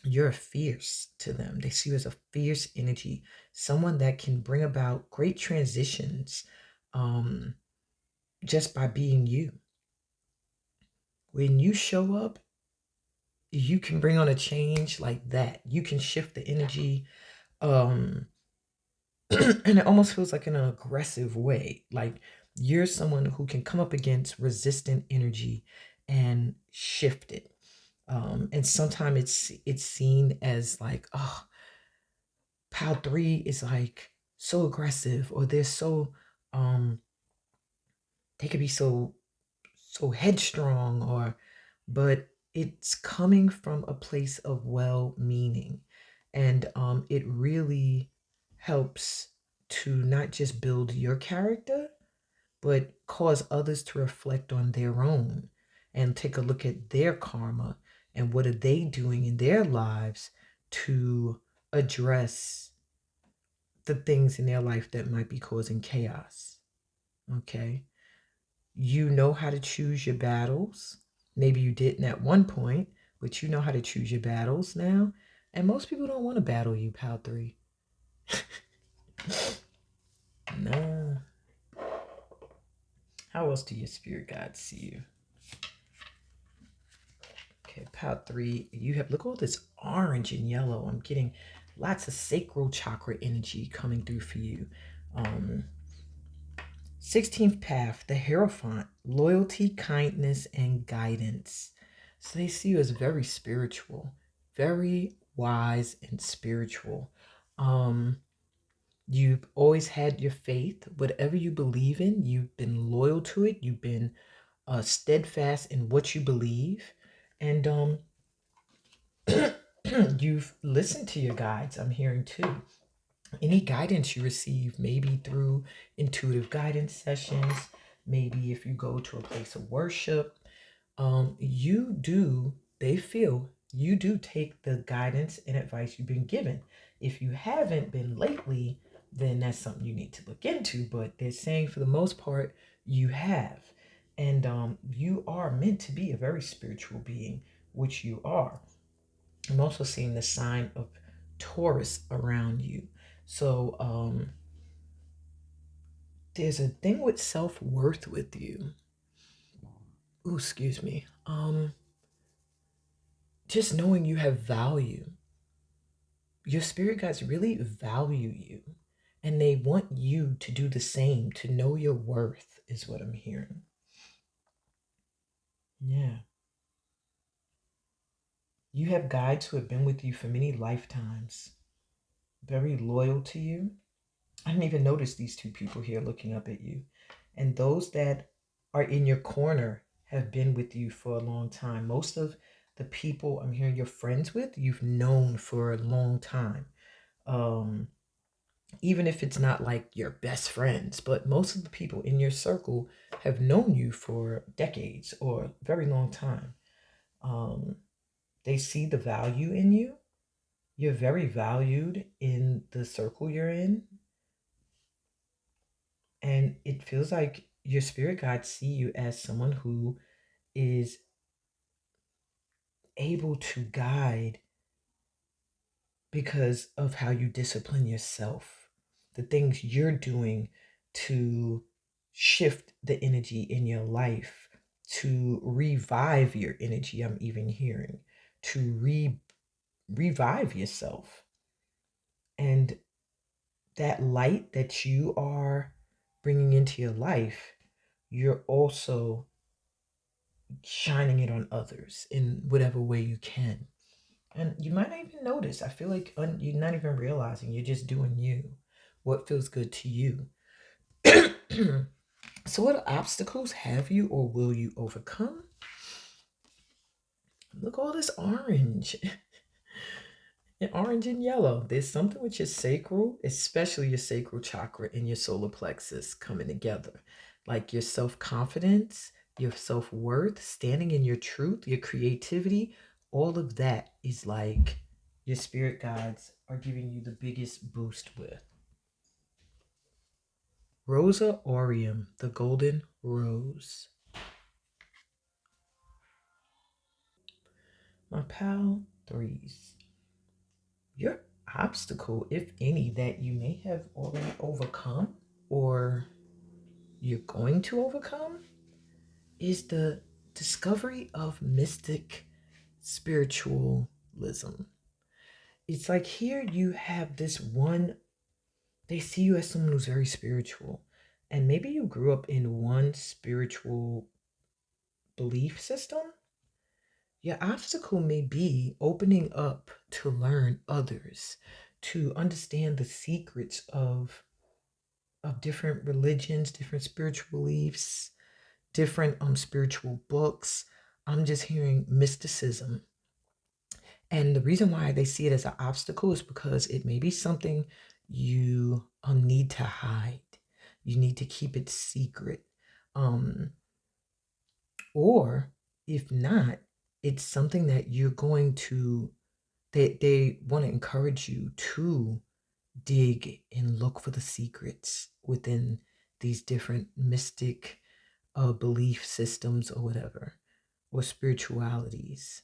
You're fierce to them. They see you as a fierce energy, someone that can bring about great transitions just by being you. When you show up, you can bring on a change like that. You can shift the energy. And it almost feels like in an aggressive way. Like you're someone who can come up against resistant energy and shift it. And sometimes it's seen as like, oh, Pile 3 is like so aggressive, or they're so they could be so headstrong, or but it's coming from a place of well-meaning, and it really helps to not just build your character, but cause others to reflect on their own and take a look at their karma and what are they doing in their lives to address the things in their life that might be causing chaos. Okay. You know how to choose your battles. Maybe you didn't at one point, but you know how to choose your battles now. And most people don't want to battle you, Pal 3. Nah. How else do your spirit guides see you? Okay, Pal 3, you have, look at all this orange and yellow. I'm getting lots of sacral chakra energy coming through for you. 16th path, the Hierophant, loyalty, kindness, and guidance. So they see you as very spiritual, very wise and spiritual. You've always had your faith. Whatever you believe in, you've been loyal to it. You've been steadfast in what you believe. And you've listened to your guides, I'm hearing too. Any guidance you receive, maybe through intuitive guidance sessions, maybe if you go to a place of worship, they feel you do take the guidance and advice you've been given. If you haven't been lately, then that's something you need to look into, but they're saying for the most part, you have. And you are meant to be a very spiritual being, which you are. I'm also seeing the sign of Taurus around you. So there's a thing with self-worth with you. Ooh, excuse me. Just knowing you have value. Your spirit guides really value you. And they want you to do the same, to know your worth, is what I'm hearing. Yeah. You have guides who have been with you for many lifetimes, very loyal to you. I didn't even notice these two people here looking up at you. And those that are in your corner have been with you for a long time. Most of the people I'm hearing you're friends with, you've known for a long time. Um, Even if it's not like your best friends, but most of the people in your circle have known you for decades or a very long time. Um, they see the value in you. You're very valued in the circle you're in. And it feels like your spirit guides see you as someone who is able to guide because of how you discipline yourself, the things you're doing to shift the energy in your life, to revive your energy. I'm even hearing to revive yourself. And that light that you are bringing into your life, you're also shining it on others in whatever way you can. And you might not even notice. I feel like you're not even realizing you're just doing you, what feels good to you. So, what obstacles have you or will you overcome? Look, all this orange. And orange and yellow. There's something with your sacral, especially your sacral chakra and your solar plexus coming together. Like your self confidence, your self worth, standing in your truth, your creativity, all of that is like your spirit guides are giving you the biggest boost with. Rosa aureum, the golden rose. My pal threes. Your obstacle, if any, that you may have already overcome or you're going to overcome is the discovery of mystic spiritualism. It's like here you have this one, they see you as someone who's very spiritual. And maybe you grew up in one spiritual belief system. Your obstacle may be opening up to learn others, to understand the secrets of different religions, different spiritual beliefs, different spiritual books. I'm just hearing mysticism. And the reason why they see it as an obstacle is because it may be something you need to hide. You need to keep it secret. Um, or if not, it's something that you're going to, they want to encourage you to dig and look for the secrets within these different mystic belief systems or whatever, or spiritualities.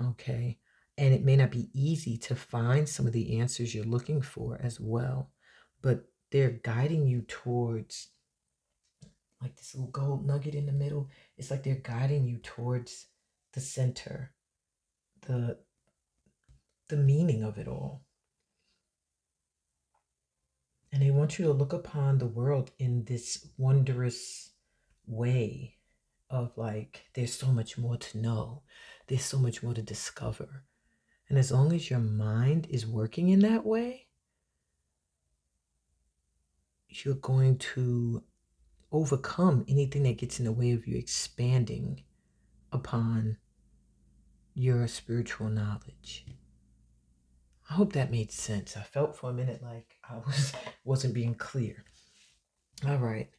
Okay. And it may not be easy to find some of the answers you're looking for as well, but they're guiding you towards like this little gold nugget in the middle. It's like they're guiding you towards the center, the the meaning of it all. And they want you to look upon the world in this wondrous way of like, there's so much more to know, there's so much more to discover. And as long as your mind is working in that way, you're going to overcome anything that gets in the way of you expanding upon your spiritual knowledge. I hope that made sense. I felt for a minute like I wasn't being clear. All right.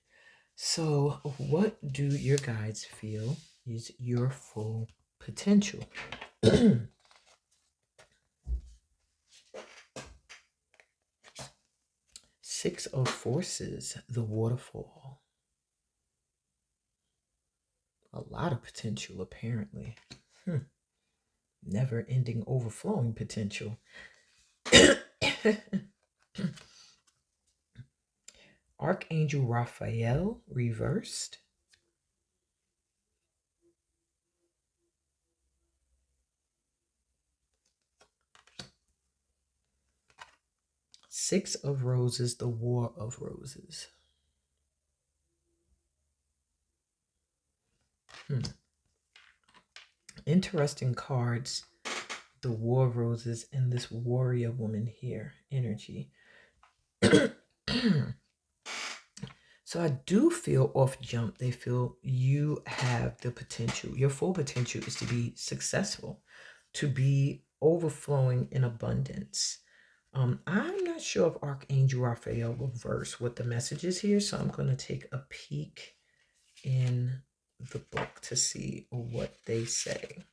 So, what do your guides feel is your full potential? Six of Forces, the waterfall. A lot of potential, apparently. Never ending, overflowing potential. Archangel Raphael reversed. Six of Roses, the War of Roses. Interesting cards. The War of Roses and this warrior woman here, energy. So I do feel off jump. They feel you have the potential. Your full potential is to be successful, to be overflowing in abundance. I'm not sure if Archangel Raphael will verse what the message is here, so I'm going to take a peek in the book to see what they say.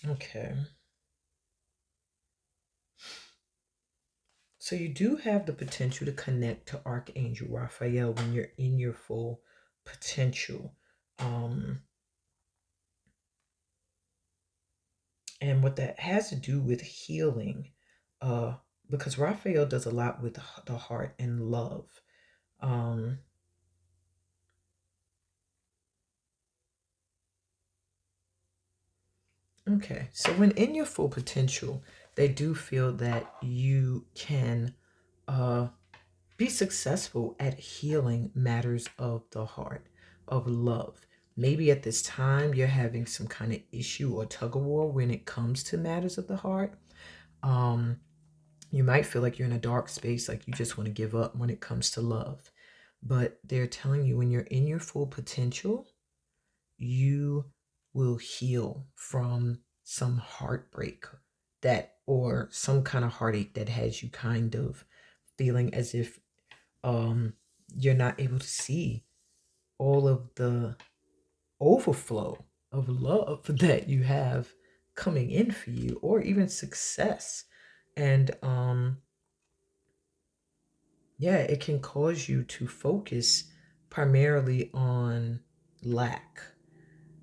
Okay. So you do have the potential to connect to Archangel Raphael when you're in your full potential. And what that has to do with healing, because Raphael does a lot with the heart and love. Um, okay, so when in your full potential, they do feel that you can be successful at healing matters of the heart, of love. Maybe at this time you're having some kind of issue or tug of war when it comes to matters of the heart. You might feel like you're in a dark space, like you just want to give up when it comes to love. But they're telling you when you're in your full potential, you will heal from some heartbreak that, or some kind of heartache that has you kind of feeling as if you're not able to see all of the overflow of love that you have coming in for you, or even success. And yeah, it can cause you to focus primarily on lack.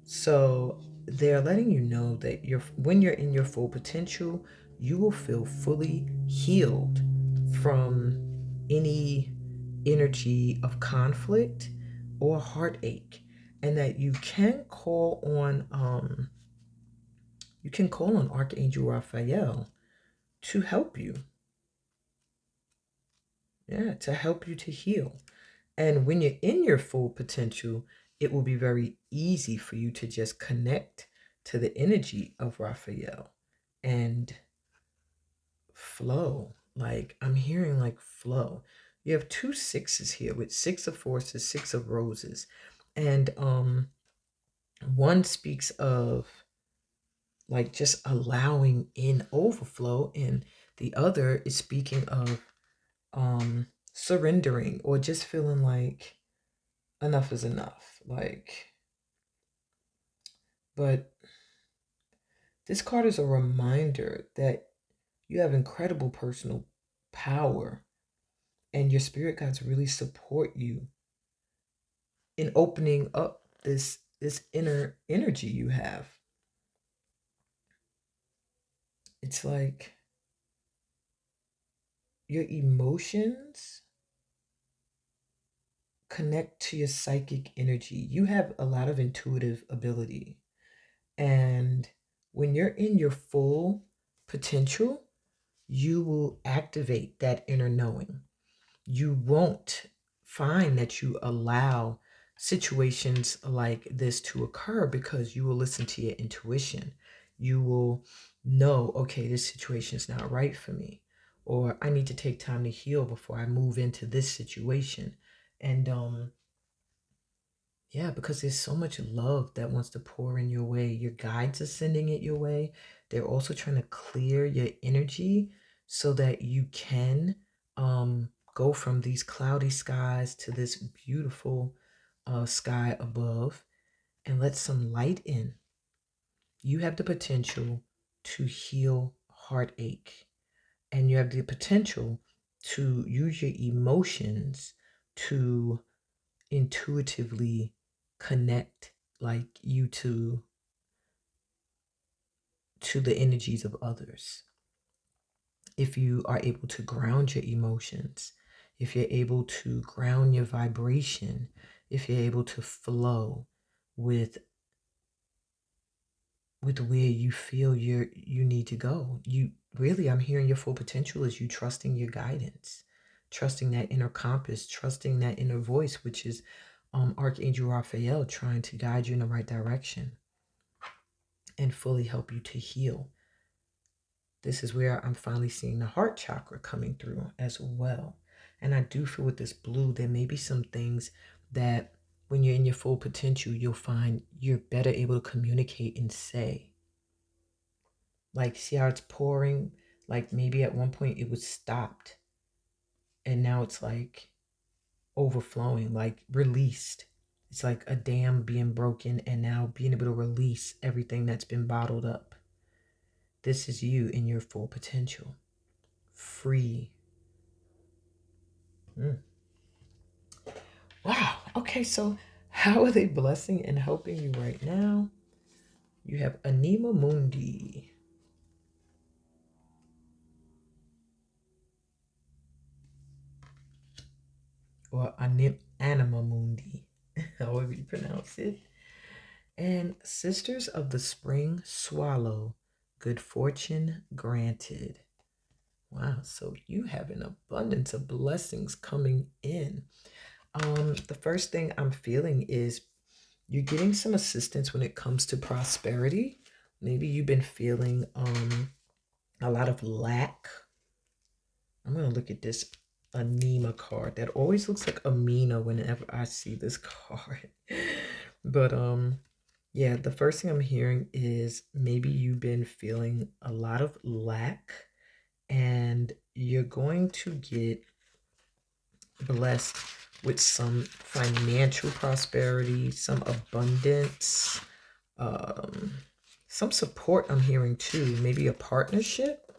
So they're letting you know that when you're in your full potential, you will feel fully healed from any energy of conflict or heartache, and that you can call on Archangel Raphael to help you. Yeah, to help you to heal. And when you're in your full potential, it will be very easy for you to just connect to the energy of Raphael and flow. Like I'm hearing like flow. You have two sixes here with Six of Forces, Six of Roses. And one speaks of like just allowing in overflow, and the other is speaking of surrendering or just feeling like enough is enough. Like, but this card is a reminder that you have incredible personal power, and your spirit guides really support you in opening up this inner energy you have. It's like your emotions connect to your psychic energy. You have a lot of intuitive ability. And when you're in your full potential, you will activate that inner knowing. You won't find that you allow situations like this to occur because you will listen to your intuition. You will know, okay, this situation is not right for me, or I need to take time to heal before I move into this situation. And yeah, because there's so much love that wants to pour in your way. Your guides are sending it your way. They're also trying to clear your energy so that you can go from these cloudy skies to this beautiful sky above and let some light in. You have the potential to heal heartache, and you have the potential to use your emotions to intuitively connect like you to the energies of others. If you are able to ground your emotions, if you're able to ground your vibration, if you're able to flow with where you feel you need to go. You really, I'm hearing your full potential is you trusting your guidance, trusting that inner compass, trusting that inner voice, which is Archangel Raphael trying to guide you in the right direction and fully help you to heal. This is where I'm finally seeing the heart chakra coming through as well. And I do feel with this blue, there may be some things that when you're in your full potential, you'll find you're better able to communicate and say. Like, see how it's pouring? Like maybe at one point it was stopped and now it's like overflowing, like released. It's like a dam being broken and now being able to release everything that's been bottled up. This is you in your full potential. Free. Wow. Okay, so how are they blessing and helping you right now? You have Anima Mundi. Or Anima Mundi, however you pronounce it. And Sisters of the Spring Swallow, good fortune granted. Wow, so you have an abundance of blessings coming in. The first thing I'm feeling is you're getting some assistance when it comes to prosperity. Maybe you've been feeling a lot of lack. I'm gonna look at this Anima card. That always looks like Amina whenever I see this card. But yeah, the first thing I'm hearing is maybe you've been feeling a lot of lack and you're going to get blessed with some financial prosperity, some abundance, some support I'm hearing too, maybe a partnership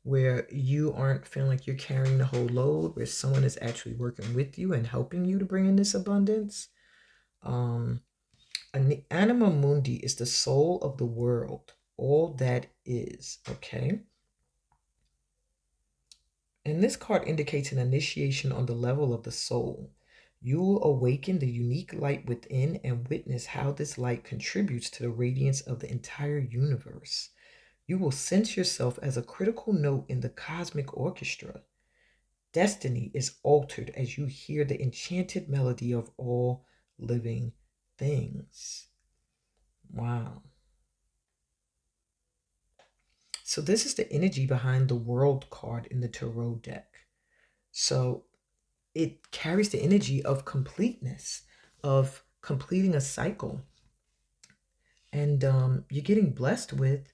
where you aren't feeling like you're carrying the whole load, where someone is actually working with you and helping you to bring in this abundance. Anima Mundi is the soul of the world, all that is, okay? And this card indicates an initiation on the level of the soul. You will awaken the unique light within and witness how this light contributes to the radiance of the entire universe. You will sense yourself as a critical note in the cosmic orchestra. Destiny is altered as you hear the enchanted melody of all living things. Wow. So this is the energy behind the World card in the Tarot deck. So it carries the energy of completeness, of completing a cycle. And you're getting blessed with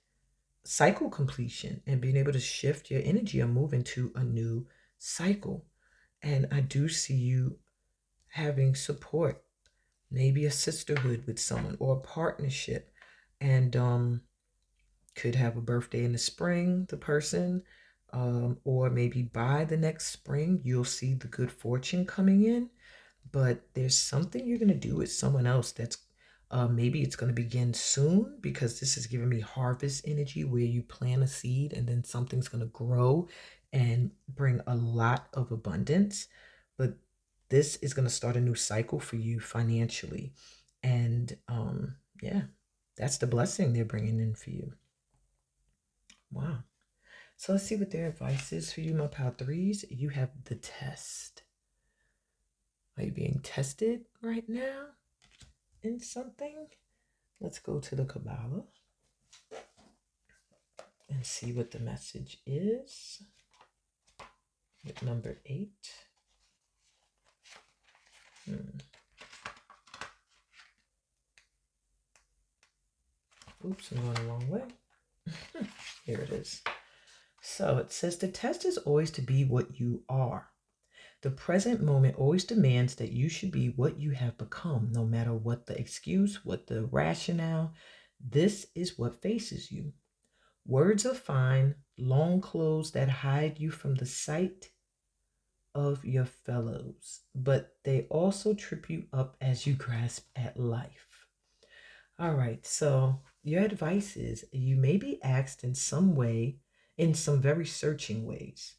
cycle completion and being able to shift your energy and move into a new cycle. And I do see you having support, maybe a sisterhood with someone or a partnership, and could have a birthday in the spring, the person, or maybe by the next spring, you'll see the good fortune coming in. But there's something you're going to do with someone else that's maybe it's going to begin soon, because this is giving me harvest energy where you plant a seed and then something's going to grow and bring a lot of abundance. But this is going to start a new cycle for you financially. And yeah, that's the blessing they're bringing in for you. Wow. So let's see what their advice is for you, my pal threes. You have the test. Are you being tested right now in something? Let's go to the Kabbalah and see what the message is with number 8. Oops, I'm going the wrong way. Here it is. So it says the test is always to be what you are. The present moment always demands that you should be what you have become, no matter what the excuse, what the rationale. This is what faces you. Words are fine, long clothes that hide you from the sight of your fellows, but they also trip you up as you grasp at life. All right, so your advice is you may be asked in some way, in some very searching ways.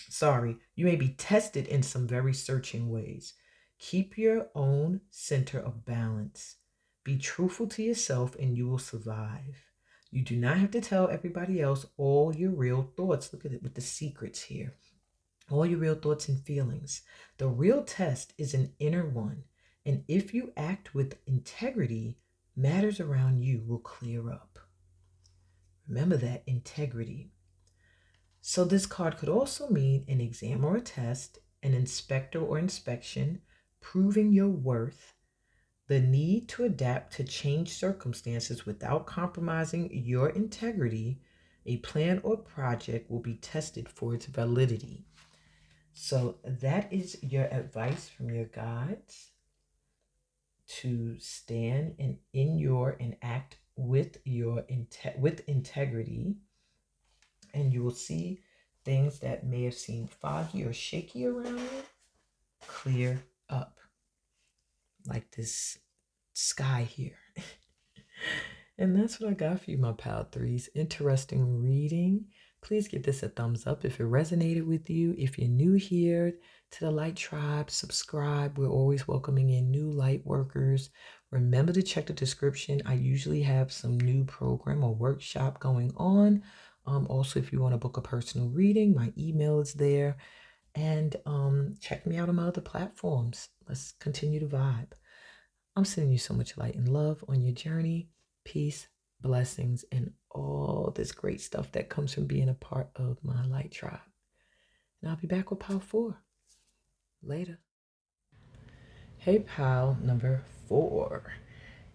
Sorry, you may be tested in some very searching ways. Keep your own center of balance. Be truthful to yourself and you will survive. You do not have to tell everybody else all your real thoughts. Look at it with the secrets here. All your real thoughts and feelings. The real test is an inner one. And if you act with integrity, matters around you will clear up. Remember that integrity. So, this card could also mean an exam or a test, an inspector or inspection, proving your worth, the need to adapt to change circumstances without compromising your integrity. A plan or project will be tested for its validity. So that is your advice from your guides to stand in your and act with your with integrity, and you will see things that may have seemed foggy or shaky around you clear up, like this sky here. And that's what I got for you, my Pal Threes. Interesting reading. Please give this a thumbs up if it resonated with you. If you're new here to the Light Tribe, subscribe. We're always welcoming in new light workers. Remember to check the description. I usually have some new program or workshop going on. Also, if you want to book a personal reading, my email is there. And check me out on my other platforms. Let's continue to vibe. I'm sending you so much light and love on your journey. Peace, blessings, and all this great stuff that comes from being a part of my light tribe. And I'll be back with pile 4. Later. Hey, pile number 4.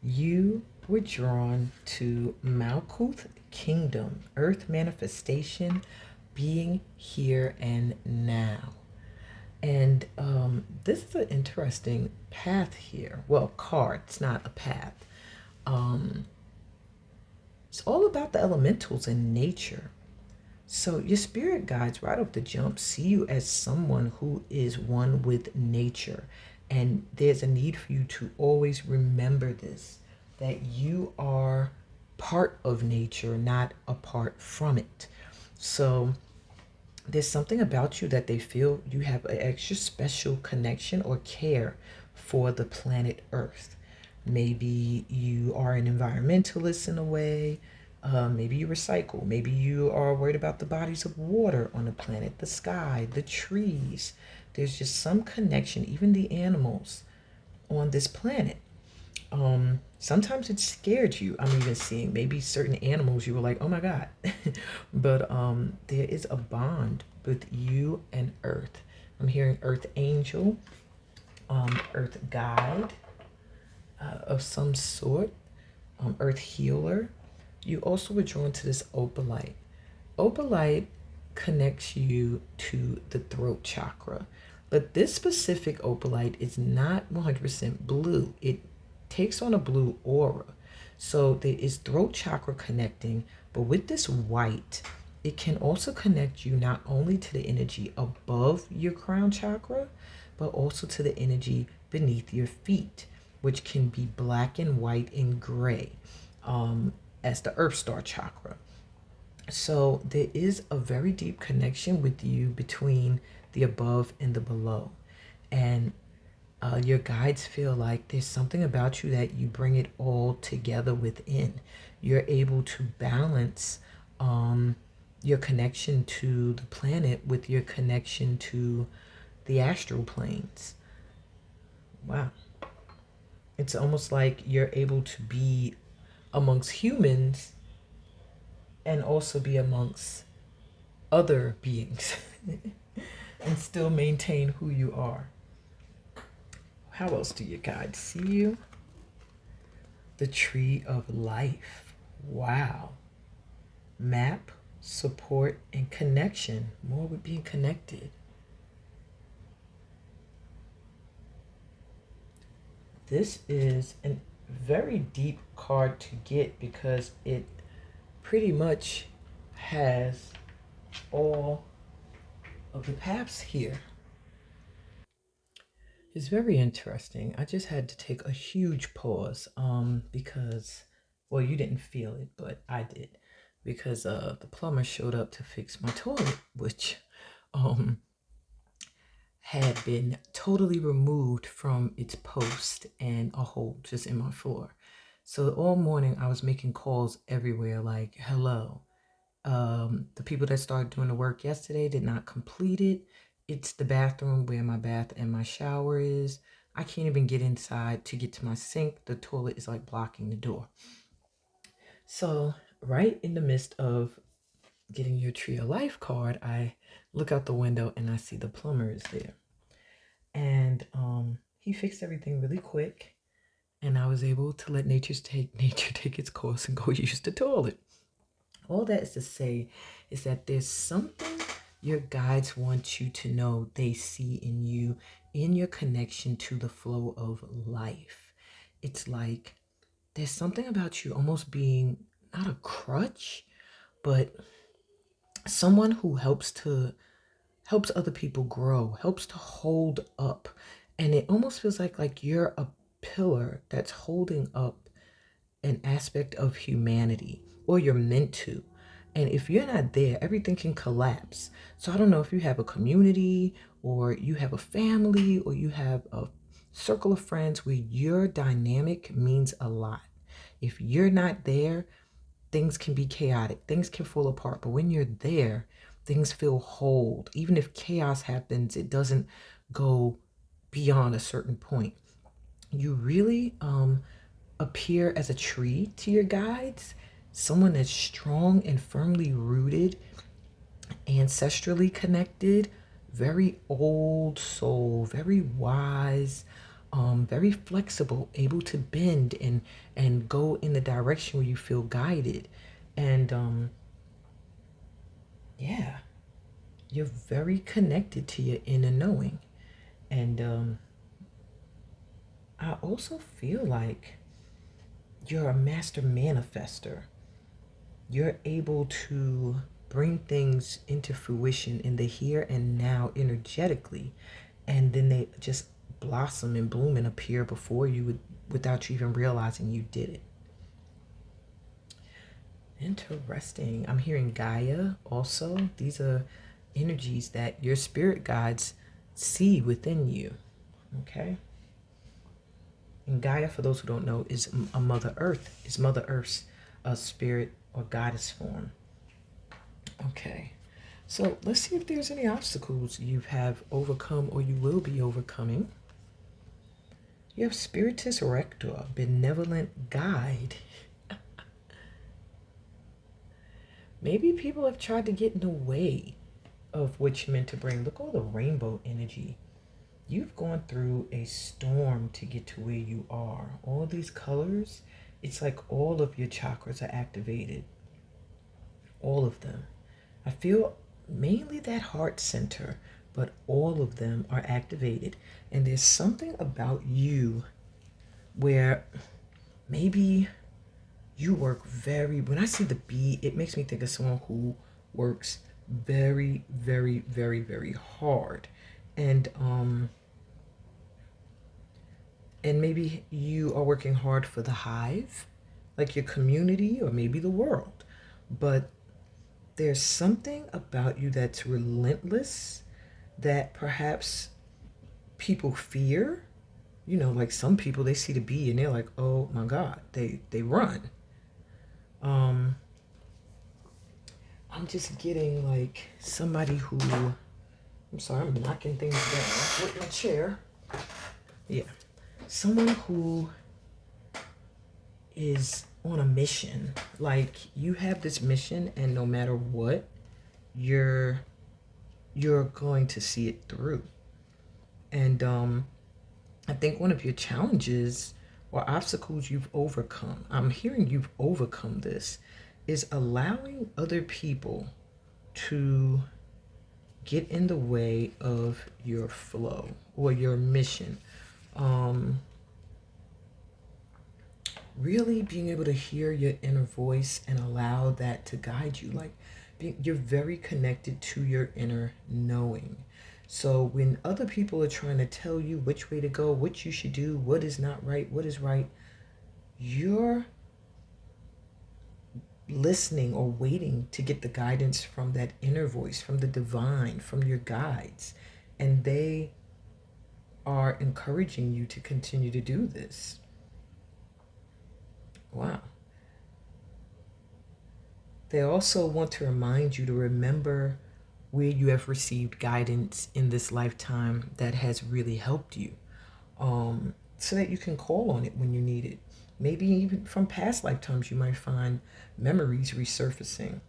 You were drawn to Malkuth Kingdom, Earth Manifestation, being here and now. And this is an interesting path here. Well, card, it's not a path. It's all about the elementals in nature. So your spirit guides right off the jump see you as someone who is one with nature. And there's a need for you to always remember this, that you are part of nature, not apart from it. So there's something about you that they feel you have an extra special connection or care for the planet Earth. Maybe you are an environmentalist in a way. Maybe you recycle. Maybe you are worried about the bodies of water on the planet, the sky, the trees. There's just some connection, even the animals on this planet. Sometimes it scared you. I'm even seeing maybe certain animals you were like, oh my God. But there is a bond with you and Earth. I'm hearing Earth Angel, Earth Guide of some sort, Earth Healer. You also were drawn to this opalite. Opalite connects you to the throat chakra. But this specific opalite is not 100% blue. It takes on a blue aura. So there is throat chakra connecting, but with this white, it can also connect you not only to the energy above your crown chakra, but also to the energy beneath your feet, which can be black and white and gray, as the Earth Star chakra. So there is a very deep connection with you between the above and the below. And your guides feel like there's something about you that you bring it all together within. You're able to balance your connection to the planet with your connection to the astral planes. Wow. It's almost like you're able to be amongst humans and also be amongst other beings and still maintain who you are. How else do your guides see you? The tree of life. Wow. Map, support, and connection. More with being connected. This is a very deep card to get because it pretty much has all of the paths here. It's very interesting. I just had to take a huge pause because, well, you didn't feel it, but I did, because the plumber showed up to fix my toilet, which had been totally removed from its post and a hole just in my floor. So all morning I was making calls everywhere like, hello. The people that started doing the work yesterday did not complete it. It's the bathroom where my bath and my shower is. I can't even get inside to get to my sink. The toilet is like blocking the door. So, right in the midst of getting your Tree of Life card, I look out the window and I see the plumber is there. And he fixed everything really quick. And I was able to let nature take its course and go use the toilet. All that is to say is that there's something your guides want you to know they see in you, in your connection to the flow of life. It's like there's something about you almost being not a crutch, but someone who helps other people grow, helps to hold up. And it almost feels like you're a pillar that's holding up an aspect of humanity, or you're meant to. And if you're not there, everything can collapse. So I don't know if you have a community or you have a family or you have a circle of friends where your dynamic means a lot. If you're not there, things can be chaotic, things can fall apart. But when you're there, things feel whole. Even if chaos happens, it doesn't go beyond a certain point. You really appear as a tree to your guides, someone that's strong and firmly rooted, ancestrally connected, very old soul, very wise, very flexible, able to bend and go in the direction where you feel guided. And yeah, you're very connected to your inner knowing. And I also feel like you're a master manifester. You're able to bring things into fruition in the here and now energetically, and then they just blossom and bloom and appear before you without you even realizing you did it. Interesting. I'm hearing Gaia also. These are energies that your spirit guides see within you. Okay. And Gaia, for those who don't know, is a Mother Earth, is Mother Earth's spirit or goddess form. Okay. So let's see if there's any obstacles you have overcome or you will be overcoming. You have Spiritus Rector, benevolent guide. Maybe people have tried to get in the way of what you're meant to bring. Look, all the rainbow energy. You've gone through a storm to get to where you are. All these colors, it's like all of your chakras are activated. All of them. I feel mainly that heart center, but all of them are activated. And there's something about you where maybe you work when I see the B, it makes me think of someone who works very, very, very, very hard. And maybe you are working hard for the hive, like your community or maybe the world. But there's something about you that's relentless that perhaps people fear. You know, like some people, they see the bee and they're like, oh my God, they run. I'm just getting like somebody who, I'm sorry, I'm knocking things down with my chair. Yeah. Someone who is on a mission. Like you have this mission and no matter what, you're going to see it through. And I think one of your challenges or obstacles you've overcome, I'm hearing you've overcome this, is allowing other people to get in the way of your flow or your mission. Really being able to hear your inner voice and allow that to guide you. Like you're very connected to your inner knowing. So when other people are trying to tell you which way to go, what you should do, what is not right, what is right, you're listening or waiting to get the guidance from that inner voice, from the divine, from your guides. And they are encouraging you to continue to do this. Wow. They also want to remind you to remember where you have received guidance in this lifetime that has really helped you, so that you can call on it when you need it. Maybe even from past lifetimes, you might find memories resurfacing.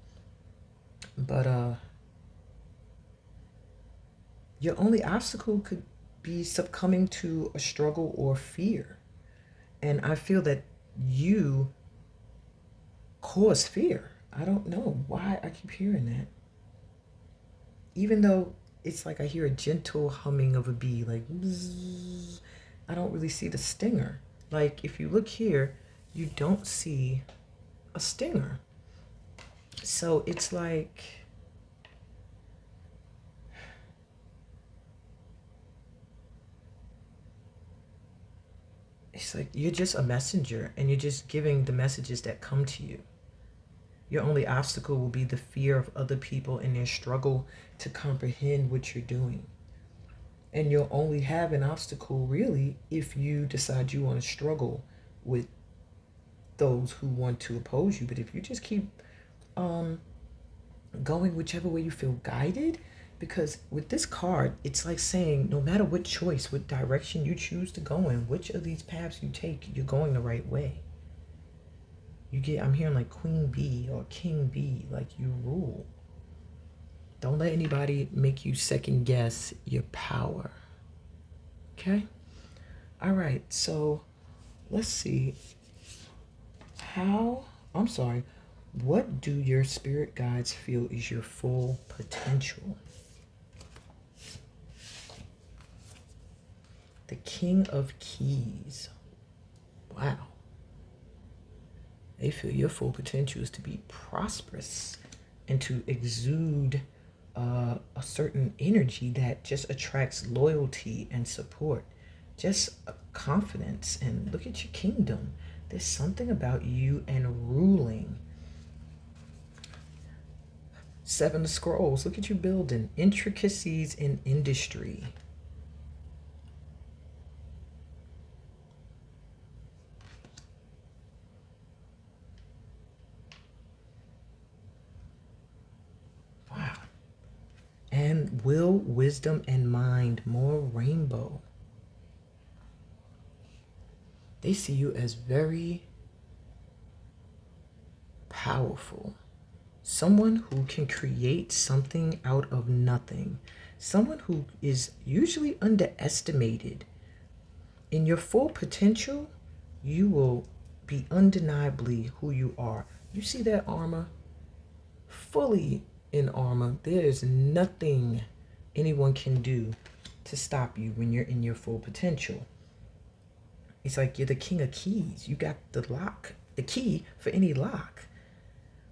But your only obstacle could be succumbing to a struggle or fear. And I feel that you cause fear. I don't know why I keep hearing that. Even though it's like I hear a gentle humming of a bee, like bzzz, I don't really see the stinger. Like if you look here, you don't see a stinger. So it's like you're just a messenger and you're just giving the messages that come to you. Your only obstacle will be the fear of other people and their struggle to comprehend what you're doing. And you'll only have an obstacle really if you decide you want to struggle with those who want to oppose you. But if you just keep um, going whichever way you feel guided, because with this card, it's like saying no matter what choice, what direction you choose to go in, which of these paths you take, you're going the right way. I'm hearing like Queen Bee or King Bee, like you rule. Don't let anybody make you second guess your power. Okay? All right, so let's see. How, I'm sorry, what do your spirit guides feel is your full potential? The King of Keys. Wow. They feel your full potential is to be prosperous and to exude a certain energy that just attracts loyalty and support, just confidence. And look at your kingdom. There's something about you and ruling. Seven of Scrolls. Look at you building intricacies in industry. Wow. And will, wisdom, and mind. More rainbow. They see you as very powerful. Someone who can create something out of nothing. Someone who is usually underestimated. In your full potential, you will be undeniably who you are. You see that armor? Fully in armor. There is nothing anyone can do to stop you when you're in your full potential. It's like you're the king of keys. You got the lock, the key for any lock.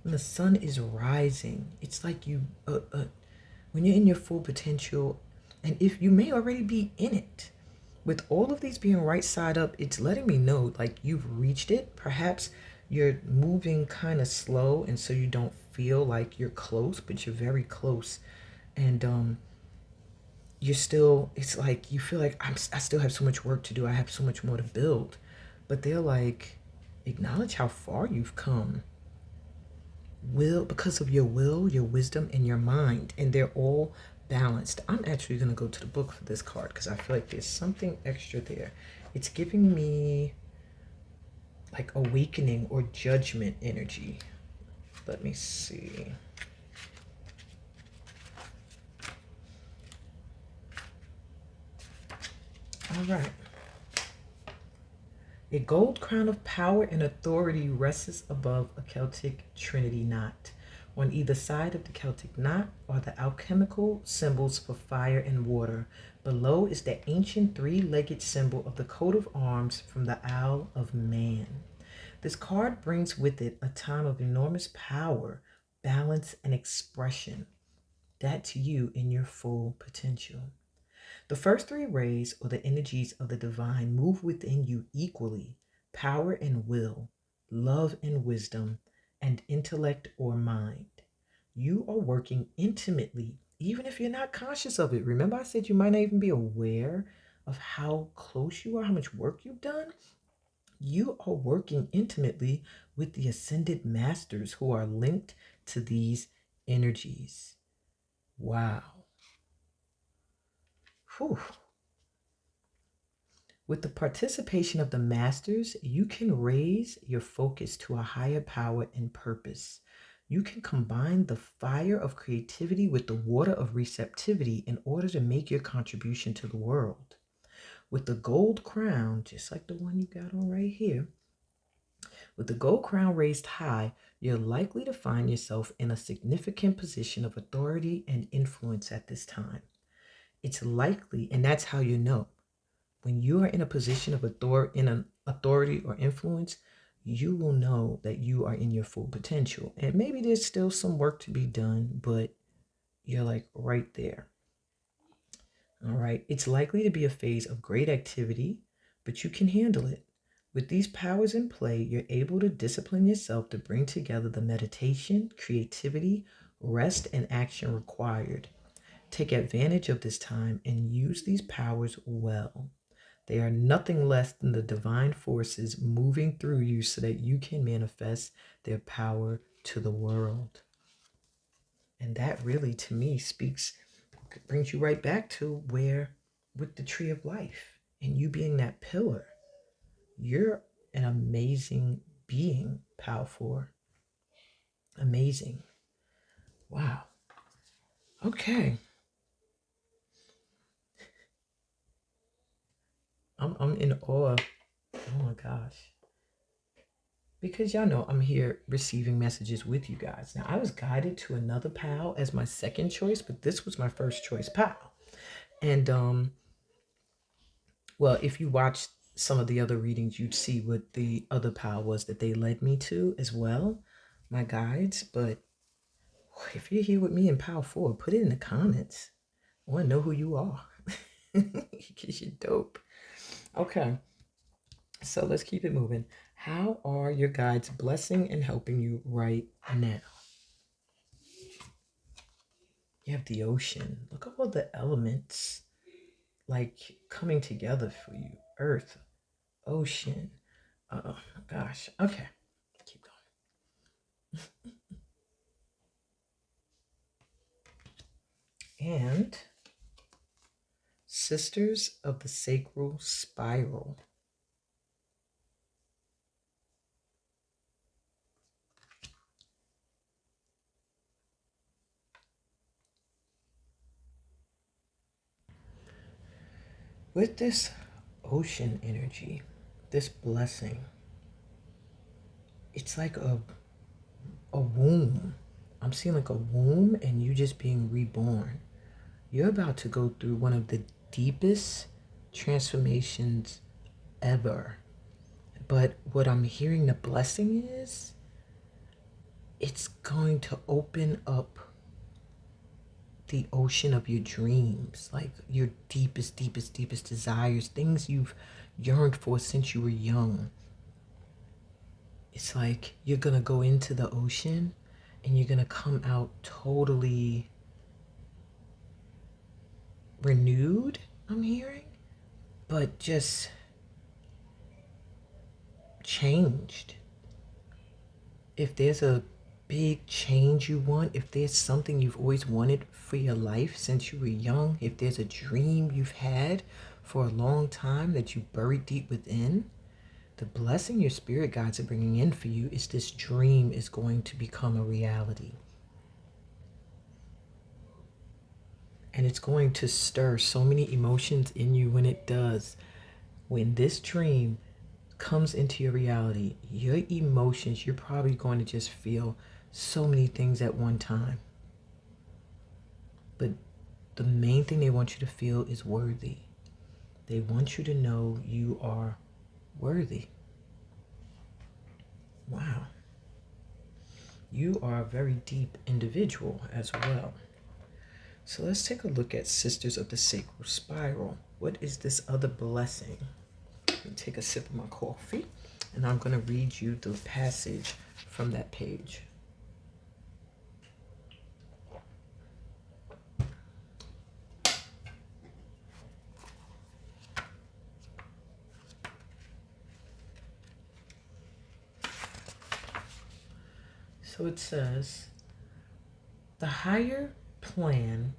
When the sun is rising, it's like when you're in your full potential, and if you may already be in it, with all of these being right side up, it's letting me know like you've reached it. Perhaps you're moving kind of slow, and so you don't feel like you're close, but you're very close. And you're still, it's like you feel like I still have so much work to do. I have so much more to build. But they're like, acknowledge how far you've come. Because of your will, your wisdom, and your mind, and they're all balanced. I'm actually going to go to the book for this card because I feel like there's something extra there. It's giving me like awakening or judgment energy. Let me see. All right. A gold crown of power and authority rests above a Celtic trinity knot. On either side of the Celtic knot are the alchemical symbols for fire and water. Below is the ancient three-legged symbol of the coat of arms from the Isle of Man. This card brings with it a time of enormous power, balance, and expression. That's you in your full potential. The first three rays, or the energies of the divine, move within you equally: power and will, love and wisdom, and intellect or mind. You are working intimately even if you're not conscious of it. Remember, I said you might not even be aware of how close you are, how much work you've done. You are working intimately with the ascended masters who are linked to these energies. Wow. Whew. With the participation of the masters, you can raise your focus to a higher power and purpose. You can combine the fire of creativity with the water of receptivity in order to make your contribution to the world. With the gold crown, just like the one you got on right here, with the gold crown raised high, you're likely to find yourself in a significant position of authority and influence at this time. It's likely, and that's how you know. When you are in a position of authority or influence, you will know that you are in your full potential. And maybe there's still some work to be done, but you're like right there. All right. It's likely to be a phase of great activity, but you can handle it. With these powers in play, you're able to discipline yourself to bring together the meditation, creativity, rest, and action required. Take advantage of this time and use these powers well. They are nothing less than the divine forces moving through you so that you can manifest their power to the world. And that really, to me, brings you right back to where, with the tree of life and you being that pillar, you're an amazing being, powerful, amazing. Wow. Okay. I'm in awe. Oh my gosh. Because y'all know I'm here receiving messages with you guys. Now, I was guided to another pal as my second choice, but this was my first choice pal. And well, if you watched some of the other readings, you'd see what the other pal was that they led me to as well, my guides. But if you're here with me in pal 4, put it in the comments. I want to know who you are. Because you're dope. Okay. So let's keep it moving. How are your guides blessing and helping you right now? You have the ocean. Look at all the elements like coming together for you. Earth, ocean. Oh gosh. Okay. Keep going. And Sisters of the Sacral Spiral. With this ocean energy, this blessing, it's like a womb. I'm seeing like a womb and you just being reborn. You're about to go through one of the deepest transformations ever. But what I'm hearing the blessing is, it's going to open up the ocean of your dreams, like your deepest, deepest, deepest desires, things you've yearned for since you were young. It's like you're going to go into the ocean and you're going to come out totally renewed, I'm hearing, but just changed. If there's a big change you want, if there's something you've always wanted for your life since you were young, if there's a dream you've had for a long time that you buried deep within, the blessing your spirit guides are bringing in for you is this dream is going to become a reality. And it's going to stir so many emotions in you when it does. When this dream comes into your reality, your emotions, you're probably going to just feel so many things at one time. But the main thing they want you to feel is worthy. They want you to know you are worthy. Wow. You are a very deep individual as well. So let's take a look at Sisters of the Sacral Spiral. What is this other blessing? Let me take a sip of my coffee, and I'm going to read you the passage from that page. So it says, the higher plan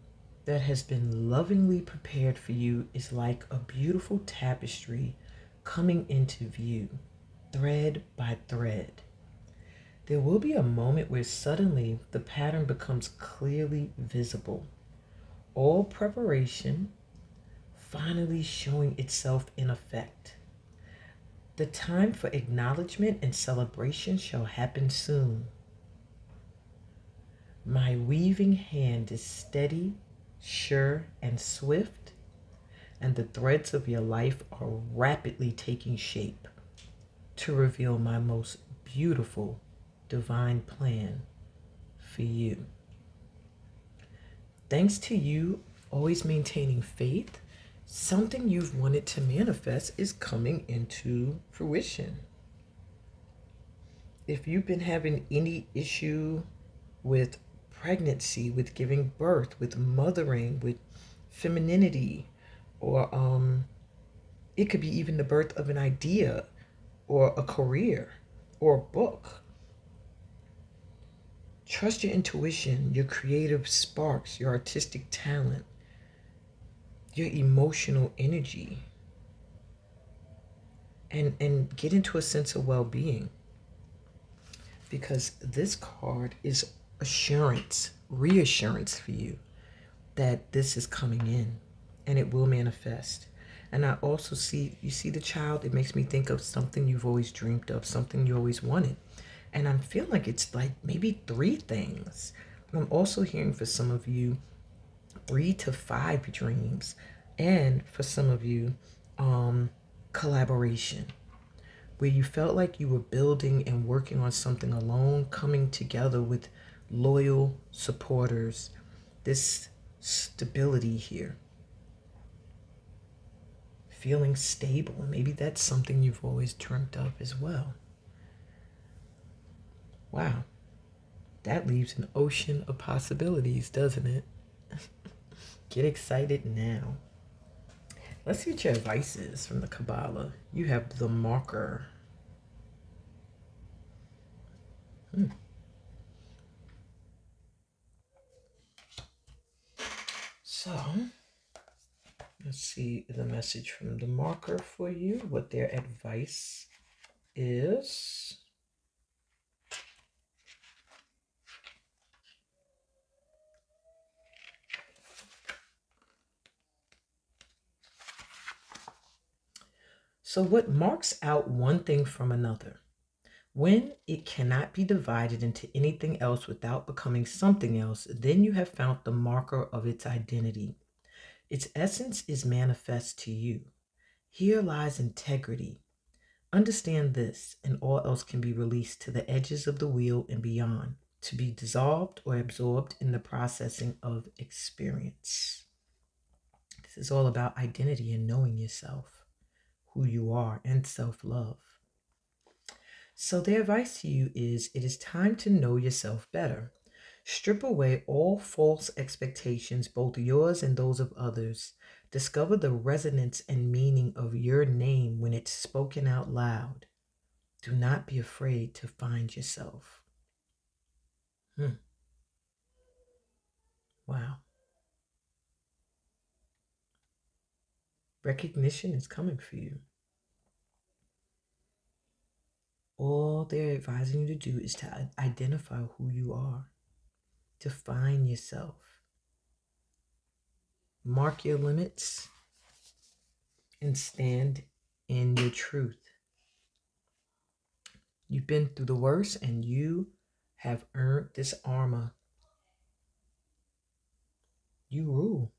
that has been lovingly prepared for you is like a beautiful tapestry coming into view, thread by thread. There will be a moment where suddenly the pattern becomes clearly visible. All preparation finally showing itself in effect. The time for acknowledgement and celebration shall happen soon. My weaving hand is steady, sure, and swift, and the threads of your life are rapidly taking shape to reveal my most beautiful divine plan for you. Thanks to you always maintaining faith, something you've wanted to manifest is coming into fruition. If you've been having any issue with pregnancy, with giving birth, with mothering, with femininity, or it could be even the birth of an idea or a career or a book. Trust your intuition, your creative sparks, your artistic talent, your emotional energy, and get into a sense of well-being, because this card is assurance, reassurance for you that this is coming in and it will manifest. And I also see, you see the child, it makes me think of something you've always dreamed of, something you always wanted. And I'm feeling like it's like maybe three things. I'm also hearing for some of you 3 to 5 dreams, and for some of you, collaboration, where you felt like you were building and working on something alone, coming together with loyal supporters. This stability here, feeling stable. Maybe that's something you've always dreamt of as well. Wow, that leaves an ocean of possibilities, doesn't it? Get excited now. Let's see what your advice is from the Kabbalah. You have the marker. So, let's see the message from the marker for you, what their advice is. So, what marks out one thing from another? When it cannot be divided into anything else without becoming something else, then you have found the marker of its identity. Its essence is manifest to you. Here lies integrity. Understand this, and all else can be released to the edges of the wheel and beyond, to be dissolved or absorbed in the processing of experience. This is all about identity and knowing yourself, who you are, and self love. So, their advice to you is it is time to know yourself better. Strip away all false expectations, both yours and those of others. Discover the resonance and meaning of your name when it's spoken out loud. Do not be afraid to find yourself. Wow. Recognition is coming for you. All they're advising you to do is to identify who you are, define yourself, mark your limits, and stand in your truth. You've been through the worst and you have earned this armor. You rule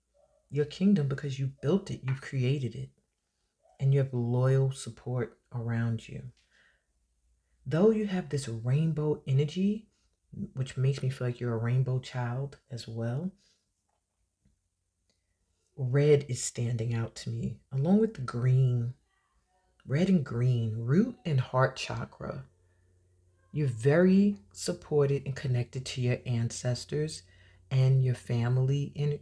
your kingdom because you built it, you've created it, and you have loyal support around you. Though you have this rainbow energy, which makes me feel like you're a rainbow child as well, red is standing out to me, along with the green, red and green, root and heart chakra. You're very supported and connected to your ancestors and your family in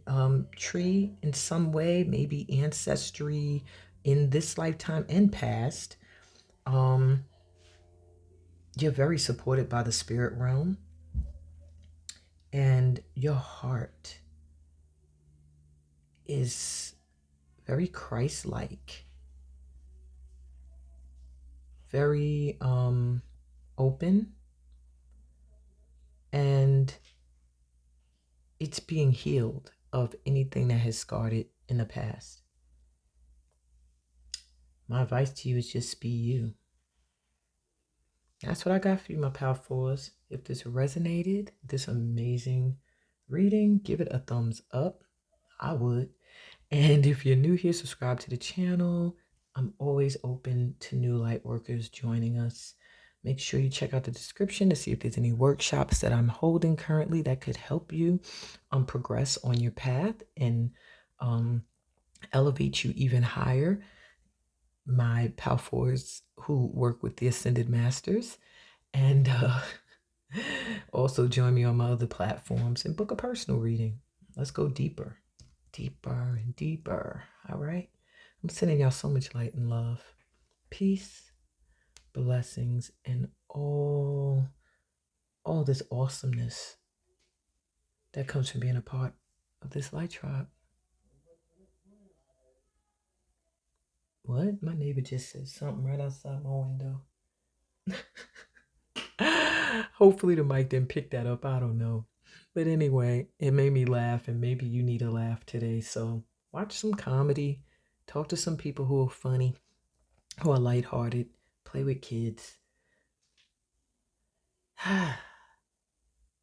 tree in some way, maybe ancestry in this lifetime and past. Um, you're very supported by the spirit realm. And your heart is very Christ-like, very open, and it's being healed of anything that has scarred in the past. My advice to you is just be you. That's what I got for you, my Power Fours. If this resonated, this amazing reading, give it a thumbs up. I would. And if you're new here, subscribe to the channel. I'm always open to new light workers joining us. Make sure you check out the description to see if there's any workshops that I'm holding currently that could help you progress on your path and elevate you even higher. My Power Fours who work with the Ascended Masters. And also join me on my other platforms and book a personal reading. Let's go deeper, deeper and deeper. All right. I'm sending y'all so much light and love, peace, blessings, and all this awesomeness that comes from being a part of this light tribe. What? My neighbor just said something right outside my window. Hopefully the mic didn't pick that up. I don't know. But anyway, it made me laugh, and maybe you need a laugh today. So watch some comedy, talk to some people who are funny, who are lighthearted, play with kids.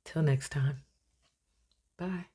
Till next time. Bye.